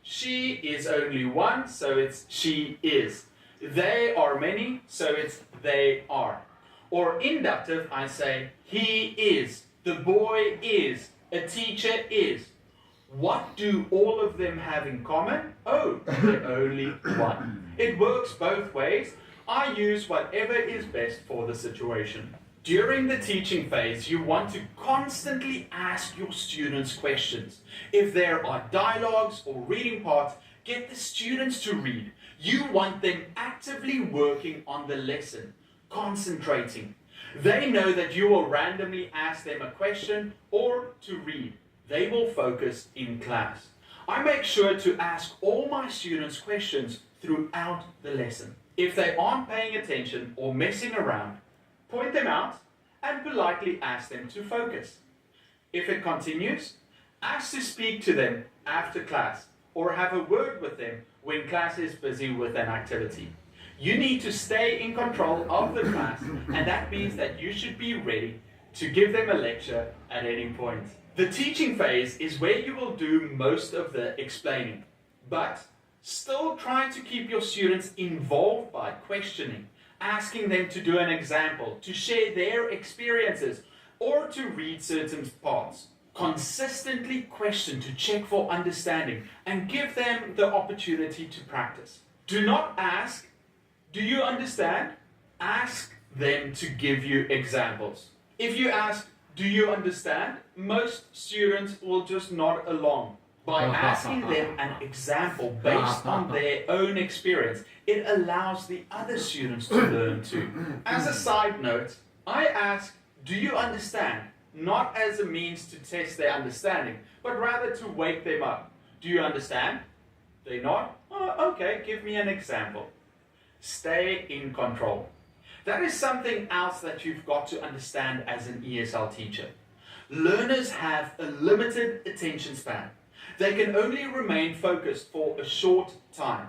She is only one, so it's she is. They are many, so it's they are. Or inductive, I say he is, the boy is, a teacher is. What do all of them have in common? Oh, the only one. It works both ways. I use whatever is best for the situation. During the teaching phase, you want to constantly ask your students questions. If there are dialogues or reading parts, get the students to read. You want them actively working on the lesson, concentrating. They know that you will randomly ask them a question or to read. They will focus in class. I make sure to ask all my students questions throughout the lesson. If they aren't paying attention or messing around, point them out and politely ask them to focus. If it continues, ask to speak to them after class or have a word with them when class is busy with an activity. You need to stay in control of the class, and that means that you should be ready to give them a lecture at any point. The teaching phase is where you will do most of the explaining, but still try to keep your students involved by questioning, asking them to do an example, to share their experiences, or to read certain parts. Consistently question to check for understanding and give them the opportunity to practice. Do not ask, do you understand? Ask them to give you examples. If you ask, do you understand? Most students will just nod along. By asking them an example based on their own experience, it allows the other students to learn too. As a side note, I ask, do you understand? Not as a means to test their understanding, but rather to wake them up. Do you understand? They nod. Oh, okay, give me an example. Stay in control. That is something else that you've got to understand as an ESL teacher. Learners have a limited attention span. They can only remain focused for a short time.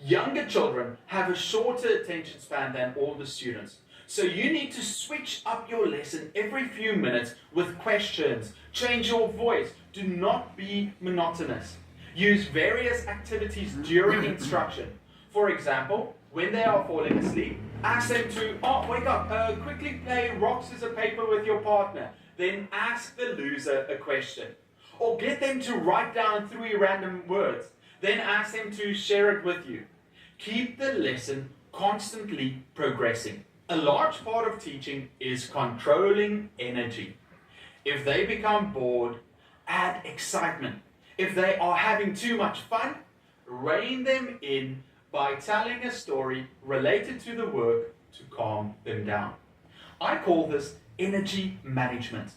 Younger children have a shorter attention span than older students. So you need to switch up your lesson every few minutes with questions. Change your voice. Do not be monotonous. Use various activities during instruction. For example, when they are falling asleep, ask them to, wake up, quickly play rock, scissors, paper with your partner. Then ask the loser a question. Or get them to write down 3 random words. Then ask them to share it with you. Keep the lesson constantly progressing. A large part of teaching is controlling energy. If they become bored, add excitement. If they are having too much fun, rein them in by telling a story related to the work to calm them down. I call this energy management.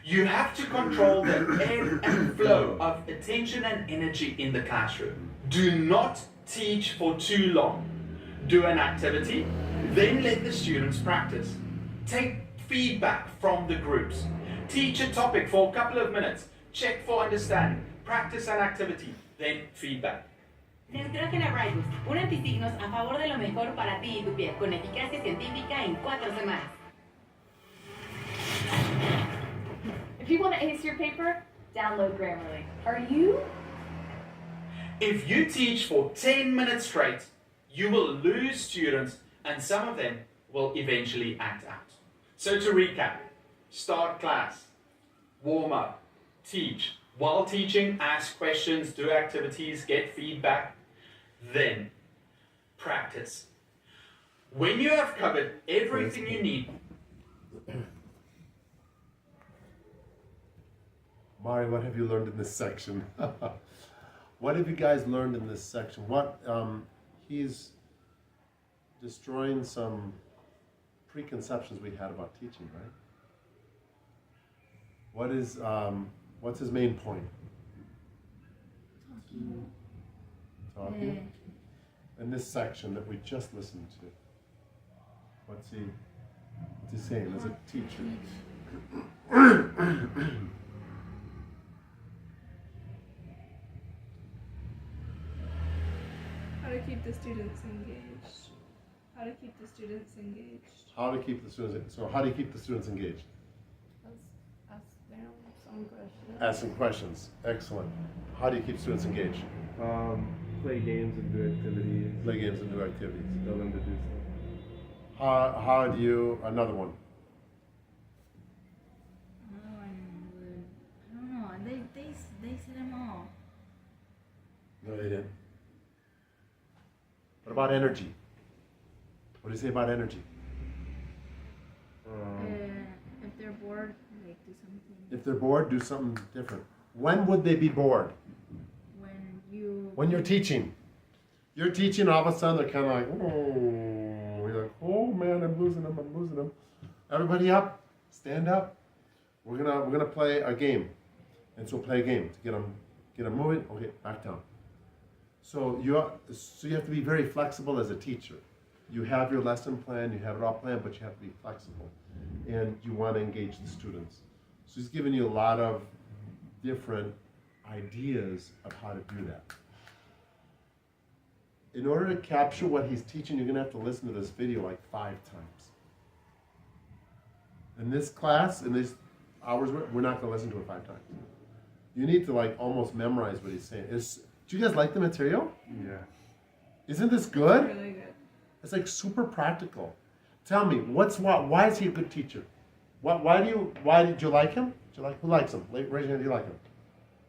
You have to control the ebb and flow of attention and energy in the classroom. Do not teach for too long. Do an activity, then let the students practice. Take feedback from the groups. Teach a topic for a couple of minutes. Check for understanding. Practice an activity, then feedback. Centrógena Ribus, un antisignos a favor de lo mejor para ti y tu piel, con eficacia científica en 4 semanas. If you want to ace your paper, download Grammarly. Are you? If you teach for 10 minutes straight, you will lose students and some of them will eventually act out. So to recap, start class, warm up, teach. While teaching, ask questions, do activities, get feedback, then practice. When you have covered everything you need, Mari, what have you learned in this section? What have you guys learned in this section? What he's destroying some preconceptions we had about teaching, right? What is what's his main point? Talking. In this section that we just listened to, what's he saying as a teacher? How to keep the students engaged. How to keep the students engaged. How to keep the students. So how do you keep the students engaged? Ask them some questions. Ask some questions. Excellent. How do you keep students engaged? Play games and do activities. Play games and do activities. Tell them to do stuff. How do you, another one? Another one would, I don't know, they said them all. No, they didn't. What about energy? What do you say about energy? If they're bored, like do something. If they're bored, do something different. When would they be bored? When you're teaching. You're teaching, all of a sudden they're kind of like, oh, you're like, oh man, I'm losing them. Everybody up, stand up. We're gonna play a game, and so play a game to get them moving. Okay, back down. So you have to be very flexible as a teacher. You have your lesson plan, you have it all planned, but you have to be flexible, and you want to engage the students. So he's giving you a lot of different ideas of how to do that. In order to capture what he's teaching, you're going to have to listen to this video like 5 times. In this class, in these hours, we're not going to listen to it 5 times. You need to like almost memorize what he's saying. Do you guys like the material? Yeah. Isn't this good? Really good. It's like super practical. Tell me, why is he a good teacher? Why did you like him? Who likes him? Raise your hand, do you like him?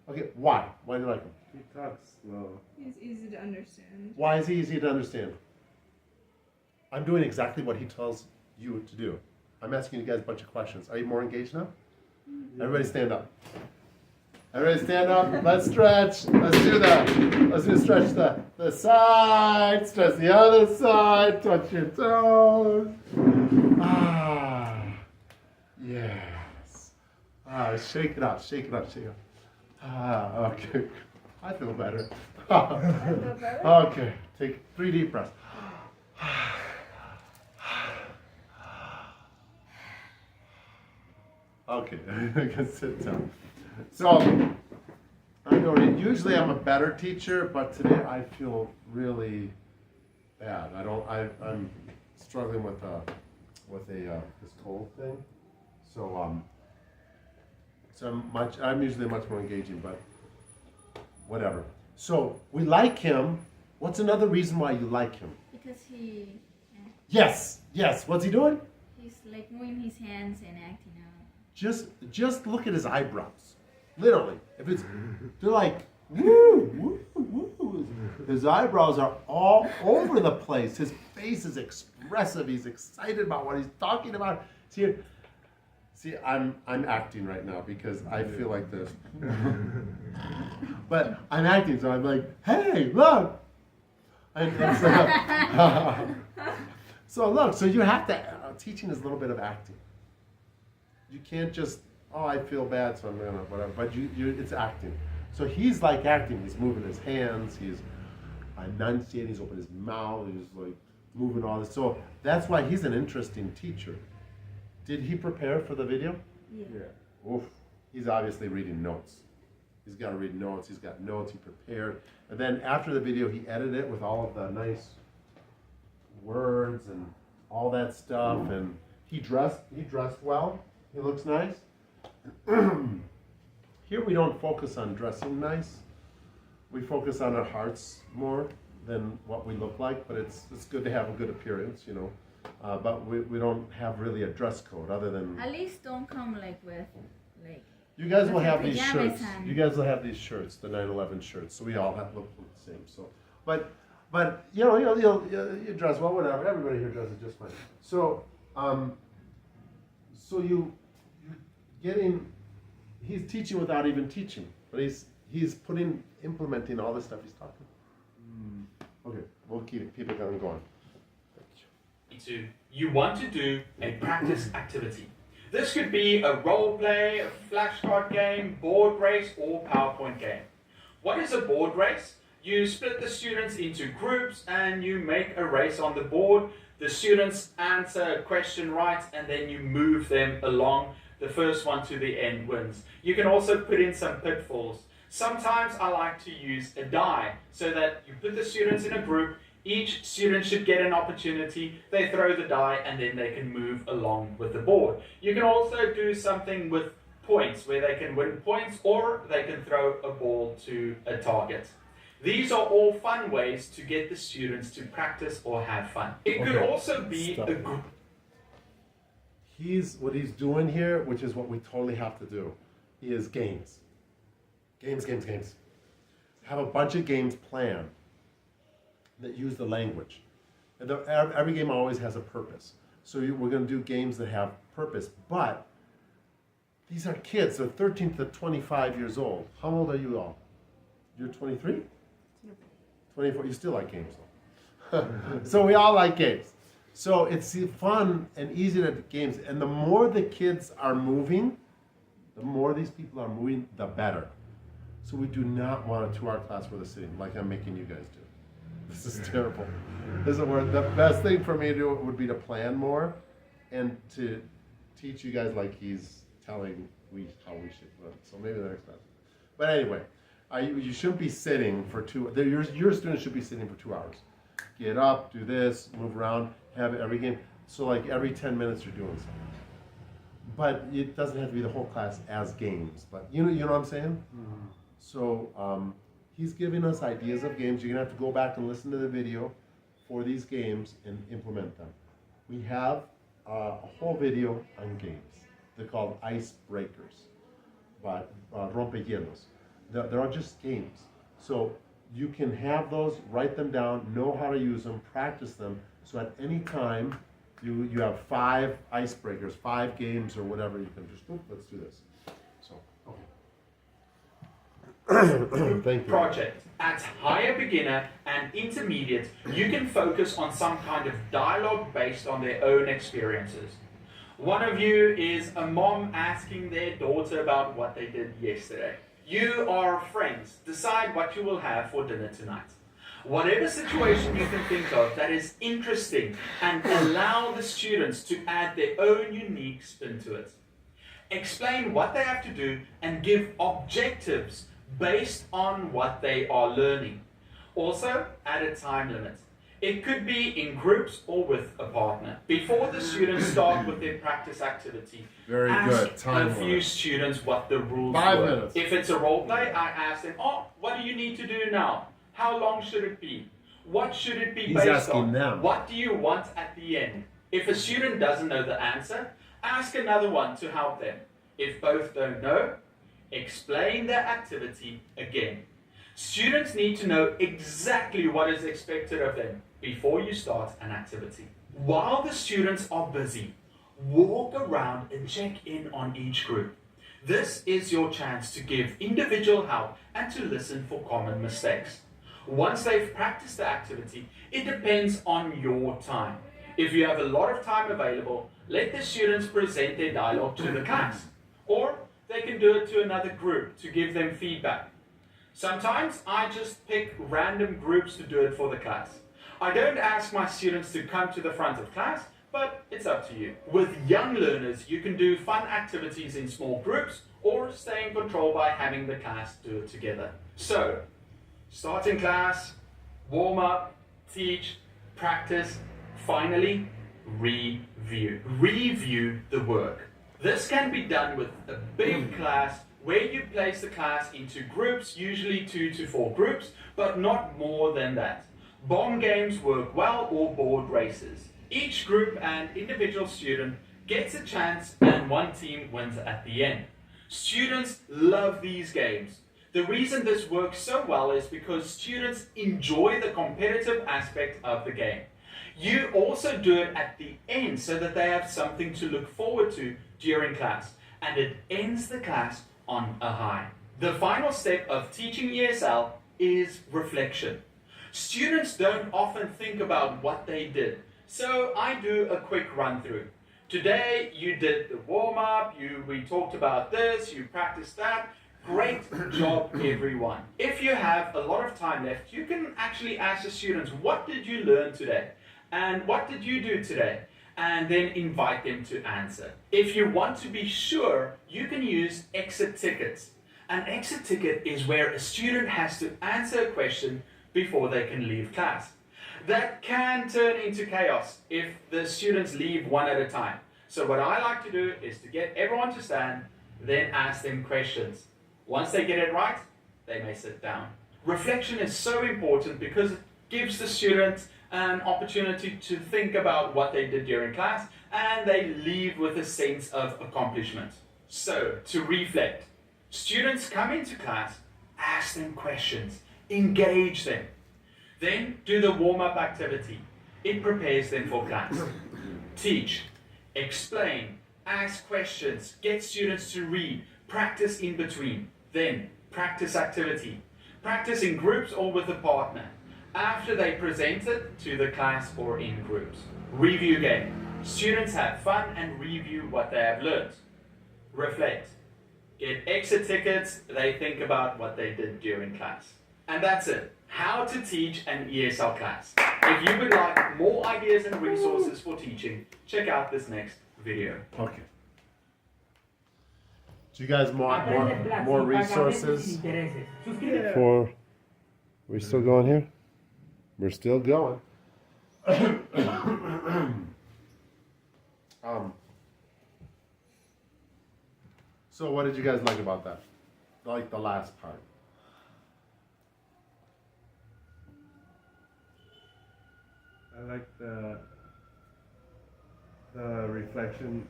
Okay, why? Why do you like him? He talks slow. He's easy to understand. Why is he easy to understand? I'm doing exactly what he tells you to do. I'm asking you guys a bunch of questions. Are you more engaged now? Yeah. Everybody stand up. Everybody stand up. Let's stretch. Let's do that. Let's do stretch the side. Stretch the other side. Touch your toes. Yes. Shake it up. Shake it up. Shake it up. Okay. I feel better. Okay. Take 3 deep breaths. Okay. I can sit down. So, I know usually I'm a better teacher, but today I feel really bad. I'm struggling with this cold thing. So I'm usually much more engaging, but whatever. So we like him. What's another reason why you like him? Because he. Yes. What's he doing? He's like moving his hands and acting out. Just look at his eyebrows. Literally, they're like woo. His eyebrows are all over the place. His face is expressive. He's excited about what he's talking about. See, I'm acting right now because I feel like this. But I'm acting, so I'm like, hey, look. So look, so you have to. Teaching is a little bit of acting. You can't just, I feel bad, so I'm gonna whatever. But it's acting. So he's like acting. He's moving his hands. He's enunciating. He's opening his mouth. He's like moving all this. So that's why he's an interesting teacher. Did he prepare for the video? Yeah. Oof. He's obviously reading notes. He's got to read notes. He's got notes. He prepared. And then after the video, he edited it with all of the nice words and all that stuff. And he dressed well. He looks nice. Here we don't focus on dressing nice. We focus on our hearts more than what we look like. But it's good to have a good appearance, you know. But we don't have really a dress code other than. At least don't come like with like. You guys will have these pajamas shirts. on. You guys will have these shirts, the 9/11 shirts. So we all look the same. So, but you know you dress well, whatever. Everybody here dresses just fine. So so you getting. He's teaching without even teaching, but he's implementing all this stuff he's talking. Okay, we'll keep it going. You want to do a practice activity. This could be a role play, a flashcard game, board race, or PowerPoint game. What is a board race? You split the students into groups and you make a race on the board. The students answer a question right and then you move them along. The first one to the end wins. You can also put in some pitfalls. Sometimes I like to use a die so that you put the students in a group. Each student should get an opportunity. They throw the die and then they can move along with the board. You can also do something with points where they can win points or they can throw a ball to a target. These are all fun ways to get the students to practice or have fun. It could also be a group. What he's doing here, which is what we totally have to do, is games. Games. Have a bunch of games planned that use the language. And every game always has a purpose. So we're going to do games that have purpose. But these are kids. They're 13 to 25 years old. How old are you all? You're 23? 24. You still like games, though. So we all like games. So it's fun and easy to games. And the more the kids are moving, the more these people are moving, the better. So we do not want a 2-hour class where they're sitting like I'm making you guys do. This is terrible. This is where the best thing for me to do would be to plan more and to teach you guys like he's telling how we should run. So maybe the next class. But anyway, you shouldn't be sitting for your students should be sitting for 2 hours. Get up, do this, move around, have every game. So like every 10 minutes you're doing something. But it doesn't have to be the whole class as games. But you know what I'm saying? Mm-hmm. So he's giving us ideas of games. You're going to have to go back and listen to the video for these games and implement them. We have a whole video on games. They're called Icebreakers by Rompehielos. They're all just games. So you can have those, write them down, know how to use them, practice them. So at any time, you have 5 icebreakers, 5 games or whatever. You can just, let's do this. So, okay. Thank you. Project. At higher beginner and intermediate, you can focus on some kind of dialogue based on their own experiences. One of you is a mom asking their daughter about what they did yesterday. You are friends. Decide what you will have for dinner tonight. Whatever situation you can think of that is interesting, and allow the students to add their own unique spin to it. Explain what they have to do and give objectives based on what they are learning. Also, add a time limit. It could be in groups or with a partner. Before the students start with their practice activity, Very ask good. Time a few limit. students what the rules 5 were. minutes. If it's a role play, I ask them, oh, what do you need to do now? How long should it be? What should it be He's based asking on? them. What do you want at the end? If a student doesn't know the answer, ask another one to help them. If both don't know, explain the activity again. Students need to know exactly what is expected of them before you start an activity. While the students are busy, walk around and check in on each group. This is your chance to give individual help and to listen for common mistakes. Once they've practiced the activity, it depends on your time. If you have a lot of time available, let the students present their dialogue to the class. Or they can do it to another group to give them feedback. Sometimes I just pick random groups to do it for the class. I don't ask my students to come to the front of class, but it's up to you. With young learners, you can do fun activities in small groups or stay in control by having the class do it together. So, start in class, warm up, teach, practice, finally, review. Review the work. This can be done with a big class where you place the class into groups, usually 2 to 4 groups, but not more than that. Bomb games work well, or board races. Each group and individual student gets a chance and one team wins at the end. Students love these games. The reason this works so well is because students enjoy the competitive aspect of the game. You also do it at the end so that they have something to look forward to during class, and it ends the class on a high. The final step of teaching ESL is reflection. Students don't often think about what they did, so I do a quick run through. Today you did the warm-up, we talked about this, you practiced that. Great job, everyone. If you have a lot of time left, you can actually ask the students, what did you learn today? And what did you do today? And then invite them to answer. If you want to be sure, you can use exit tickets. An exit ticket is where a student has to answer a question before they can leave class. That can turn into chaos if the students leave one at a time. So what I like to do is to get everyone to stand, then ask them questions. Once they get it right, they may sit down. Reflection is so important because it gives the students an opportunity to think about what they did during class, and they leave with a sense of accomplishment. So, to reflect, students come into class, ask them questions, engage them. Then do the warm-up activity. It prepares them for class. Teach, explain, ask questions, get students to read, practice in between. Then practice activity. Practice in groups or with a partner. After they present it to the class or in groups. Review game. Students have fun and review what they have learned. Reflect. Get exit tickets, they think about what they did during class. And that's it. How to teach an ESL class. If you would like more ideas and resources for teaching, check out this next video. Okay. Do you guys want more resources for... We still going here? We're still going. So what did you guys like about that? Like the last part? I like the reflection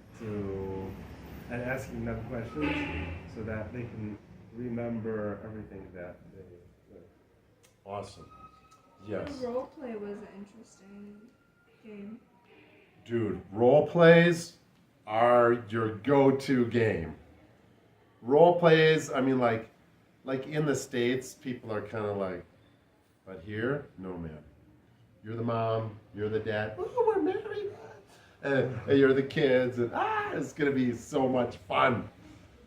and asking them questions so that they can remember everything that they learned. Awesome. Yes. Role play was an interesting game. Dude, role plays are your go-to game. Role plays, I mean, like in the States, people are kind of like, but here, no, man. You're the mom, you're the dad. Oh, we're married. And you're the kids, and it's gonna be so much fun.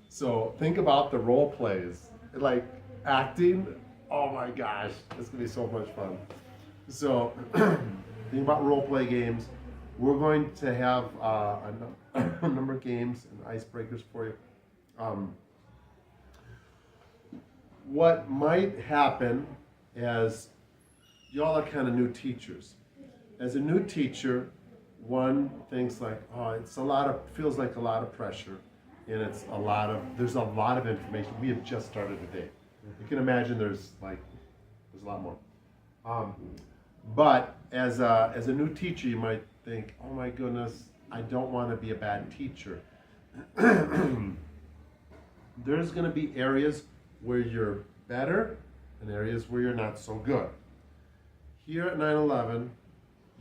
So think about the role plays, like acting. Oh my gosh, it's gonna be so much fun. So think about role play games. We're going to have a number of games and icebreakers for you. What might happen is y'all are kind of new teachers. as a new teacher, one thinks like, oh, feels like a lot of pressure, and there's a lot of information. We have just started today. You can imagine there's a lot more. But as a new teacher, you might think, oh my goodness, I don't want to be a bad teacher. There's going to be areas where you're better and areas where you're not so good. Here at 9/11,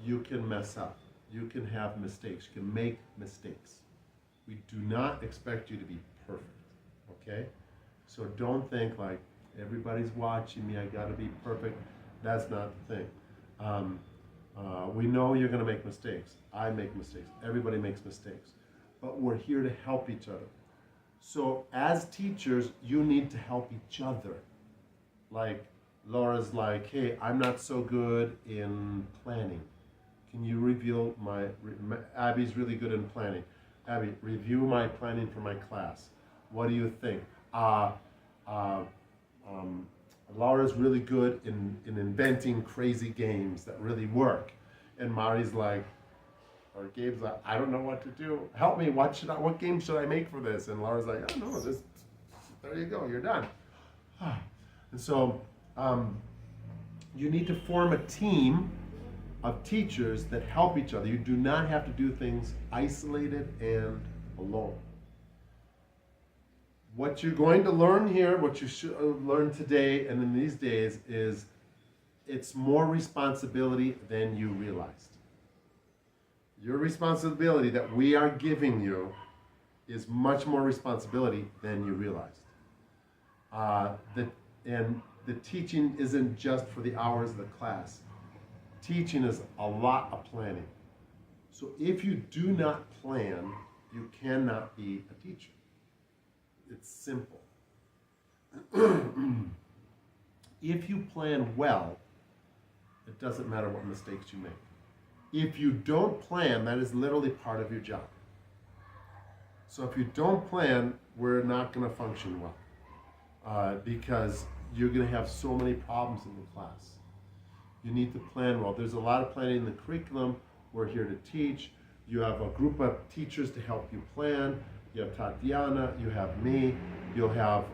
you can mess up. You can have mistakes. You can make mistakes. We do not expect you to be perfect, okay? So don't think like, everybody's watching me, I gotta be perfect. That's not the thing. We know you're gonna make mistakes. I make mistakes. Everybody makes mistakes. But we're here to help each other. So as teachers, you need to help each other. Like, Laura's like, hey, I'm not so good in planning. Can you review Abby's really good in planning. Abby, review my planning for my class. What do you think? Laura's really good in inventing crazy games that really work. And Mari's like, or Gabe's like, I don't know what to do. Help me, what game should I make for this? And Laura's like, I don't know, there you go, you're done. And so you need to form a team of teachers that help each other. You do not have to do things isolated and alone. What you're going to learn here, what you should learn today and in these days is it's more responsibility than you realized. Your responsibility that we are giving you is much more responsibility than you realized. And the teaching isn't just for the hours of the class. Teaching is a lot of planning. So if you do not plan, you cannot be a teacher. It's simple. If you plan well, it doesn't matter what mistakes you make. If you don't plan, that is literally part of your job. So if you don't plan, we're not going to function well because you're going to have so many problems in the class. You need to plan well. There's a lot of planning in the curriculum. We're here to teach. You have a group of teachers to help you plan. You have Tatiana, you have me, you'll have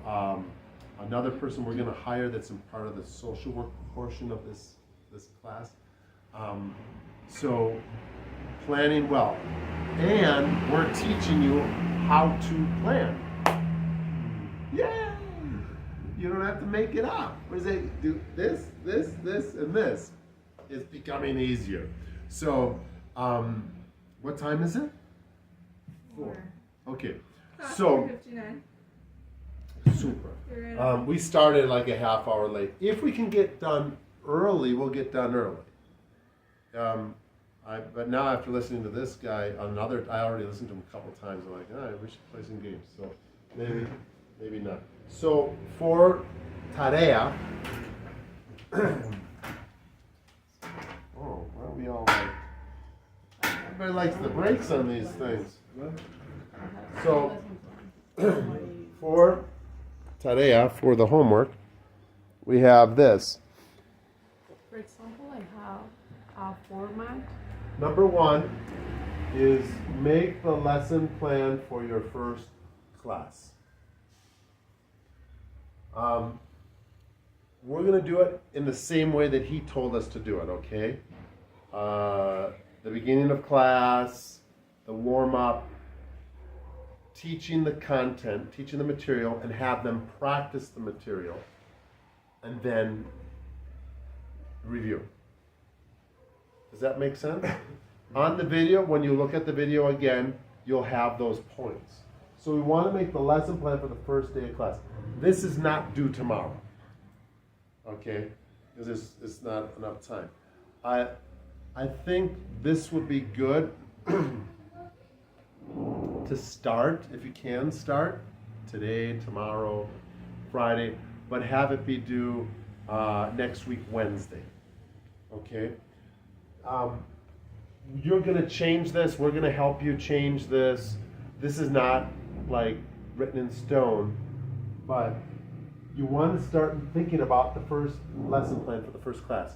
another person we're going to hire that's in part of the social work portion of this class. So planning well. And we're teaching you how to plan. Yay! You don't have to make it up. What does it do? This, and this. It's becoming easier. So, what time is it? 4. Okay. So, 4:59. super. We started like a half hour late. If we can get done early, we'll get done early. But now after listening to this guy, I already listened to him a couple times. I'm like, we should play some games. So maybe not. So for tarea, why are we all like? Everybody likes the brakes on these things. So for tarea, for the homework, we have this. For example, I have a format. Number 1 is make the lesson plan for your first class. We're going to do it in the same way that he told us to do it, okay? The beginning of class, the warm-up, teaching the content, teaching the material, and have them practice the material, and then review. Does that make sense? On the video, when you look at the video again, you'll have those points. So we want to make the lesson plan for the first day of class. This is not due tomorrow, okay? Because it's not enough time. I think this would be good to start, if you can start, today, tomorrow, Friday, but have it be due next week, Wednesday, okay? You're going to change this. We're going to help you change this. This is not like written in stone, but you want to start thinking about the first lesson plan for the first class.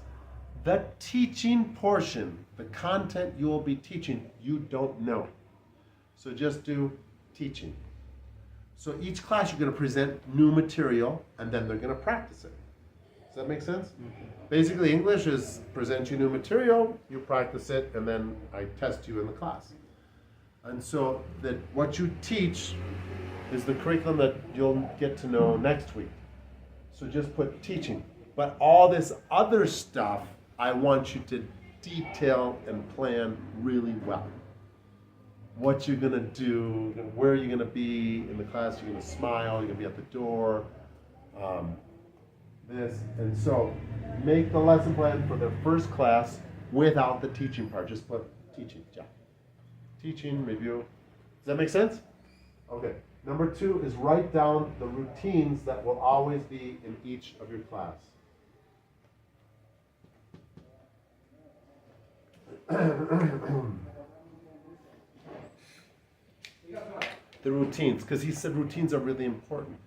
The teaching portion, the content you will be teaching, you don't know. So just do teaching. So each class you're going to present new material and then they're going to practice it. Does that make sense? Basically, English is present you new material, you practice it, and then I test you in the class. And so that what you teach is the curriculum that you'll get to know next week. So just put teaching. But all this other stuff, I want you to detail and plan really well. What you're going to do, where you're going to be in the class, you're going to smile, you're going to be at the door, this. And so make the lesson plan for the first class without the teaching part. Just put teaching, yeah. Teaching, review. Does that make sense? Okay. Number 2 is write down the routines that will always be in each of your class. The routines, because he said routines are really important.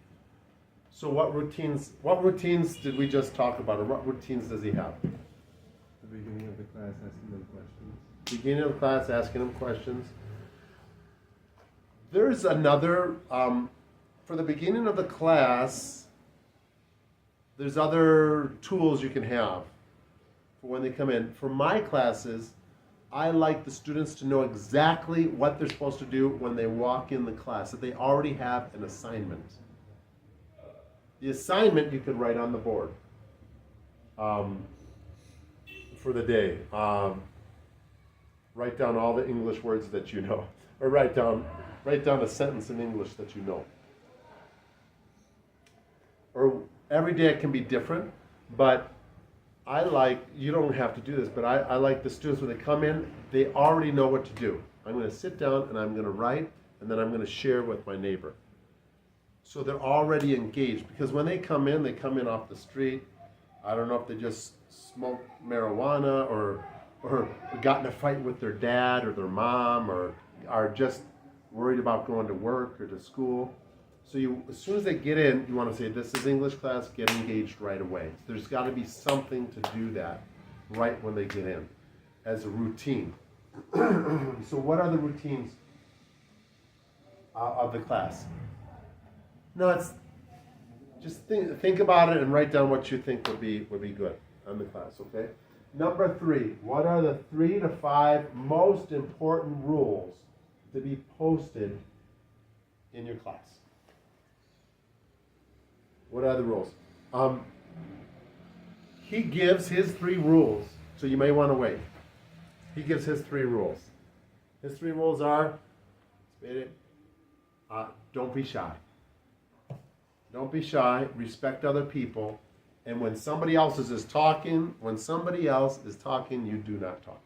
So what routines did we just talk about, or what routines does he have? The beginning of the class, asking them questions. Beginning of the class, asking them questions. There's another, for the beginning of the class, there's other tools you can have for when they come in. For my classes, I like the students to know exactly what they're supposed to do when they walk in the class, that they already have an assignment. The assignment you could write on the board for the day. Write down all the English words that you know, or write down a sentence in English that you know. Or every day it can be different, but you don't have to do this, but I like the students when they come in, they already know what to do. I'm going to sit down and I'm going to write, and then I'm going to share with my neighbor. So they're already engaged, because when they come in off the street. I don't know if they just smoked marijuana or got in a fight with their dad or their mom, or are just worried about going to work or to school. So as soon as they get in, you want to say, this is English class, get engaged right away. There's got to be something to do that right when they get in as a routine. So what are the routines of the class? No, it's just think about it and write down what you think would be good on the class, okay? Number 3, what are the 3 to 5 most important rules to be posted in your class? What are the rules? He gives his 3 rules, so you may want to wait. He gives his 3 rules. His 3 rules are, don't be shy. Don't be shy, respect other people, and when somebody else is talking, you do not talk.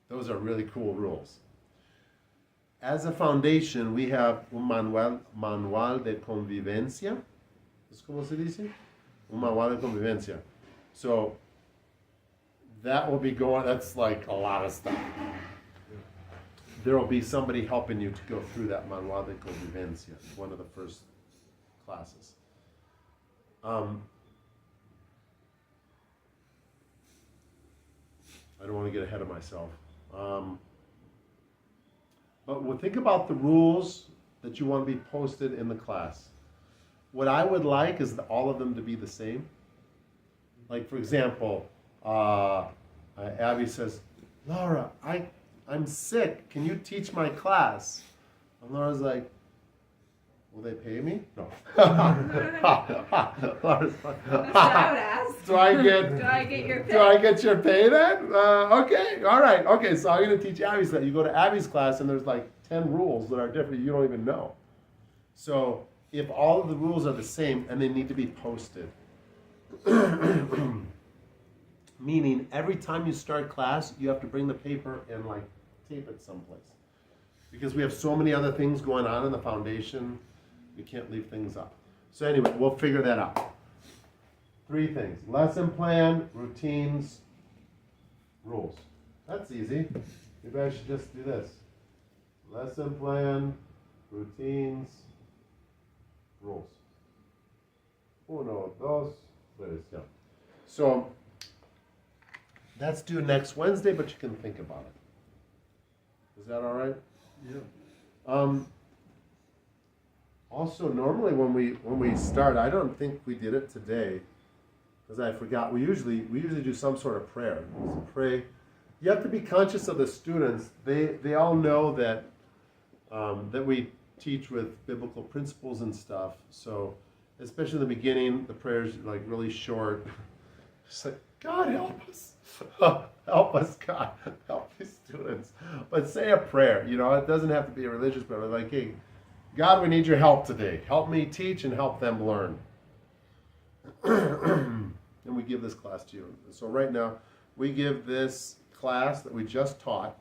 Those are really cool rules. As a foundation, we have un manual de convivencia. ¿Es como se dice? Un manual de convivencia. So that will be that's like a lot of stuff. There will be somebody helping you to go through that manual de convivencia, one of the first classes. I don't want to get ahead of myself. But we'll think about the rules that you want to be posted in the class. What I would like is all of them to be the same. Like, for example, Abby says, Laura, I'm sick. Can you teach my class? And Laura's like, will they pay me? No. Laura's like, That's what I would ask. Do I get your pay then? Okay, all right. Okay, so I'm going to teach Abby's class. You go to Abby's class and there's like 10 rules that are different. You don't even know. So if all of the rules are the same and they need to be posted, meaning every time you start class, you have to bring the paper and like tape it someplace. Because we have so many other things going on in the foundation, we can't leave things up. So anyway, we'll figure that out. 3 things: lesson plan, routines, rules. That's easy. Maybe I should just do this. Lesson plan, routines, rules. 1, 2, 3, yeah. So That's due next Wednesday, but you can think about it. Is that all right? Yeah. Also, normally when we start, I don't think we did it today, because I forgot. We usually do some sort of prayer. Pray. You have to be conscious of the students. They all know that that we teach with biblical principles and stuff. So, especially in the beginning, the prayer's like really short. Just like, God help us, help us, God, help these students. But say a prayer. You know, it doesn't have to be a religious prayer. But like, hey, God, we need your help today. Help me teach and help them learn. And we give this class to you. So right now, we give this class that we just taught,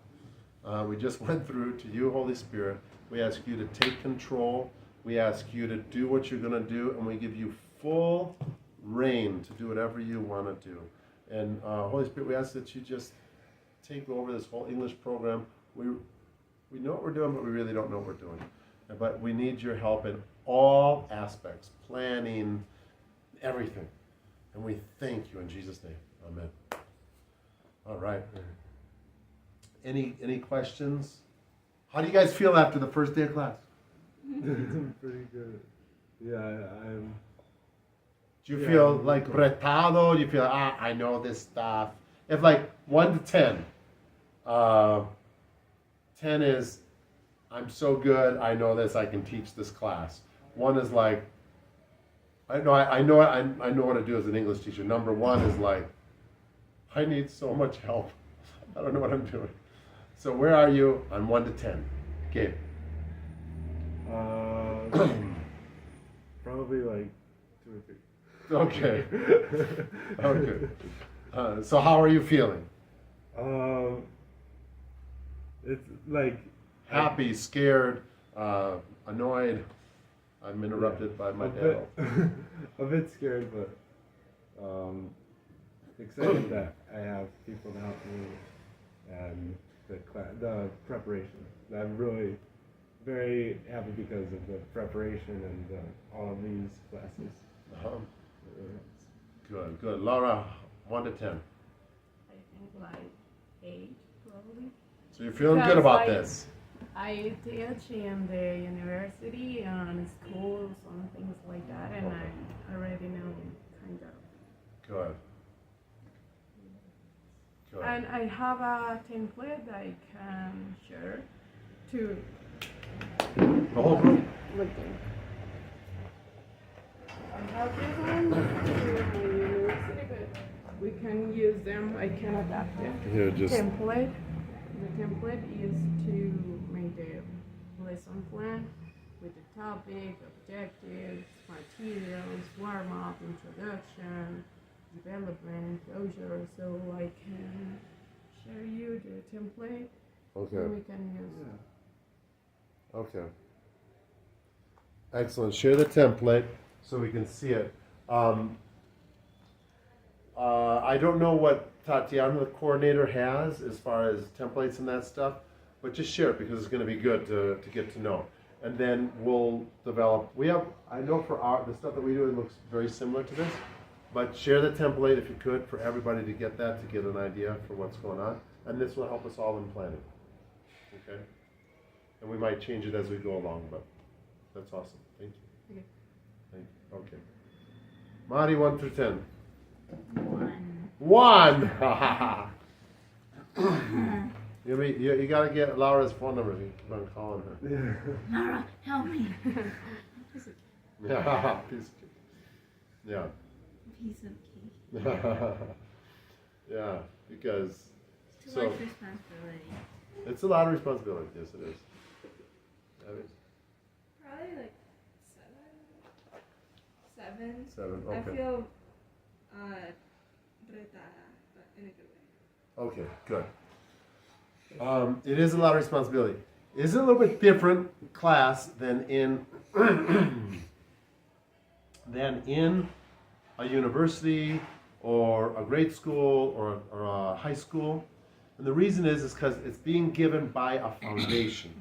we just went through to you, Holy Spirit. We ask you to take control. We ask you to do what you're going to do, and we give you full reign to do whatever you want to do. And Holy Spirit, we ask that you just take over this whole English program. We know what we're doing, but we really don't know what we're doing. But we need your help in all aspects, planning, everything. And we thank you in Jesus' name. Amen. All right. Any questions? How do you guys feel after the first day of class? Pretty good. Yeah, I'm. Do you feel like retado? Do you feel, I know this stuff? If like 1 to 10, 10 is, I'm so good, I know this, I can teach this class. 1 is like, I know what to do as an English teacher. Number 1 is like, I need so much help. I don't know what I'm doing. So where are you on 1 to 10? Gabe. Probably like 2 or 3. Okay. Okay. So how are you feeling? It's like Happy, scared, annoyed. I'm interrupted by my dad. A bit scared, but excited that I have people to help me and the preparation. I'm really very happy because of the preparation and all of these classes. Good. Laura, 1 to 10. I think like 8 probably. So you're feeling good Because about this? I teach in the university and schools and things like that, and I already know kind of. Good. And I have a template that I can share to The whole group? I have this one to my university, but we can use them. I can adapt it. Here, just. Template. The template is to make the lesson plan with the topic, objectives, materials, warm up, introduction, development, closure. So I can share you the template. Okay. So we can use. Okay. Excellent. Share the template so we can see it. I don't know what Tatiana, the coordinator, has as far as templates and that stuff, but just share it because it's going to be good to get to know. And then we'll develop. I know for the stuff that we do, it looks very similar to this, but share the template if you could for everybody to get an idea for what's going on. And this will help us all in planning. Okay? And we might change it as we go along, but that's awesome. Thank you. Okay. Thank you. Okay. Mari, 1 through 10. 1. 1! You gotta get Laura's phone number if you keep on calling her. Laura, help me. Yeah, piece of cake. Yeah. Piece of cake. Yeah, because Too much responsibility. it's a lot of responsibility. Yes, it is. Probably like 7. 7. I Okay. feel retada, but in a good way. Okay. Good. It is a lot of responsibility. It's a little bit different class than in a university or a grade school or a high school. And the reason is because it's being given by a foundation.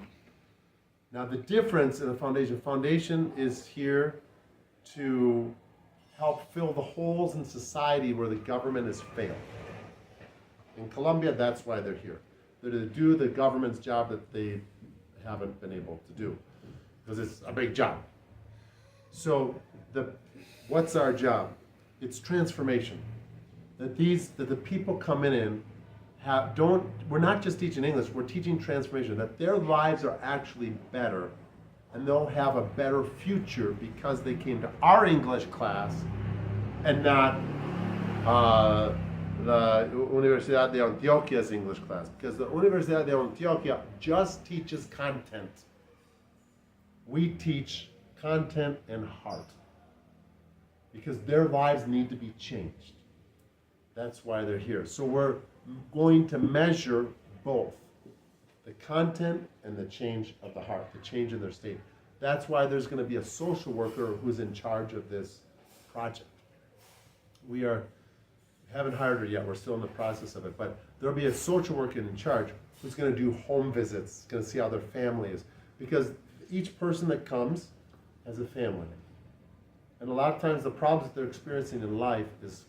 Now the difference in the foundation is here to help fill the holes in society where the government has failed. In Colombia, that's why they're here. They're to do the government's job that they haven't been able to do, because it's a big job. So what's our job? It's transformation. That the people coming in we're not just teaching English, we're teaching transformation, that their lives are actually better and they'll have a better future because they came to our English class and not the Universidad de Antioquia's English class, because the Universidad de Antioquia just teaches content. We teach content and heart, because their lives need to be changed. That's why they're here. So we're going to measure both the content and the change of the heart, the change in their state. That's why there's going to be a social worker who's in charge of this project. We haven't hired her yet, we're still in the process of it, but there'll be a social worker in charge who's going to do home visits, going to see how their family is, because each person that comes has a family. And a lot of times the problems that they're experiencing in life is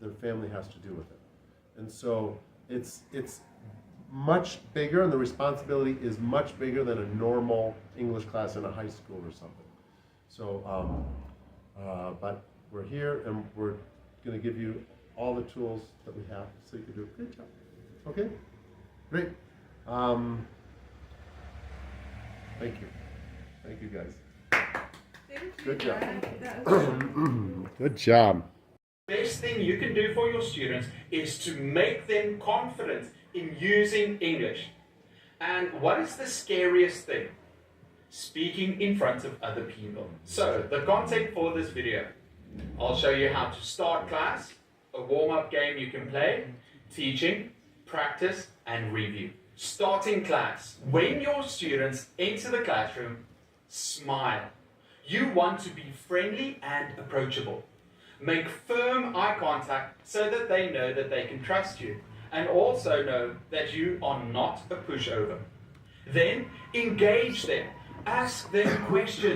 their family has to do with it. And so it's much bigger, and the responsibility is much bigger than a normal English class in a high school or something. So, but we're here and we're going to give you all the tools that we have so you can do a good job. Okay? Great. Thank you. Thank you, guys. Thank you. Good job. That was Good job. Best thing you can do for your students is to make them confident in using English. And what is the scariest thing? Speaking in front of other people. So, the content for this video. I'll show you how to start class, a warm-up game you can play, teaching, practice, and review. Starting class. When your students enter the classroom, smile. You want to be friendly and approachable. Make firm eye contact so that they know that they can trust you, and also know that you are not a pushover. Then engage them. Ask them questions.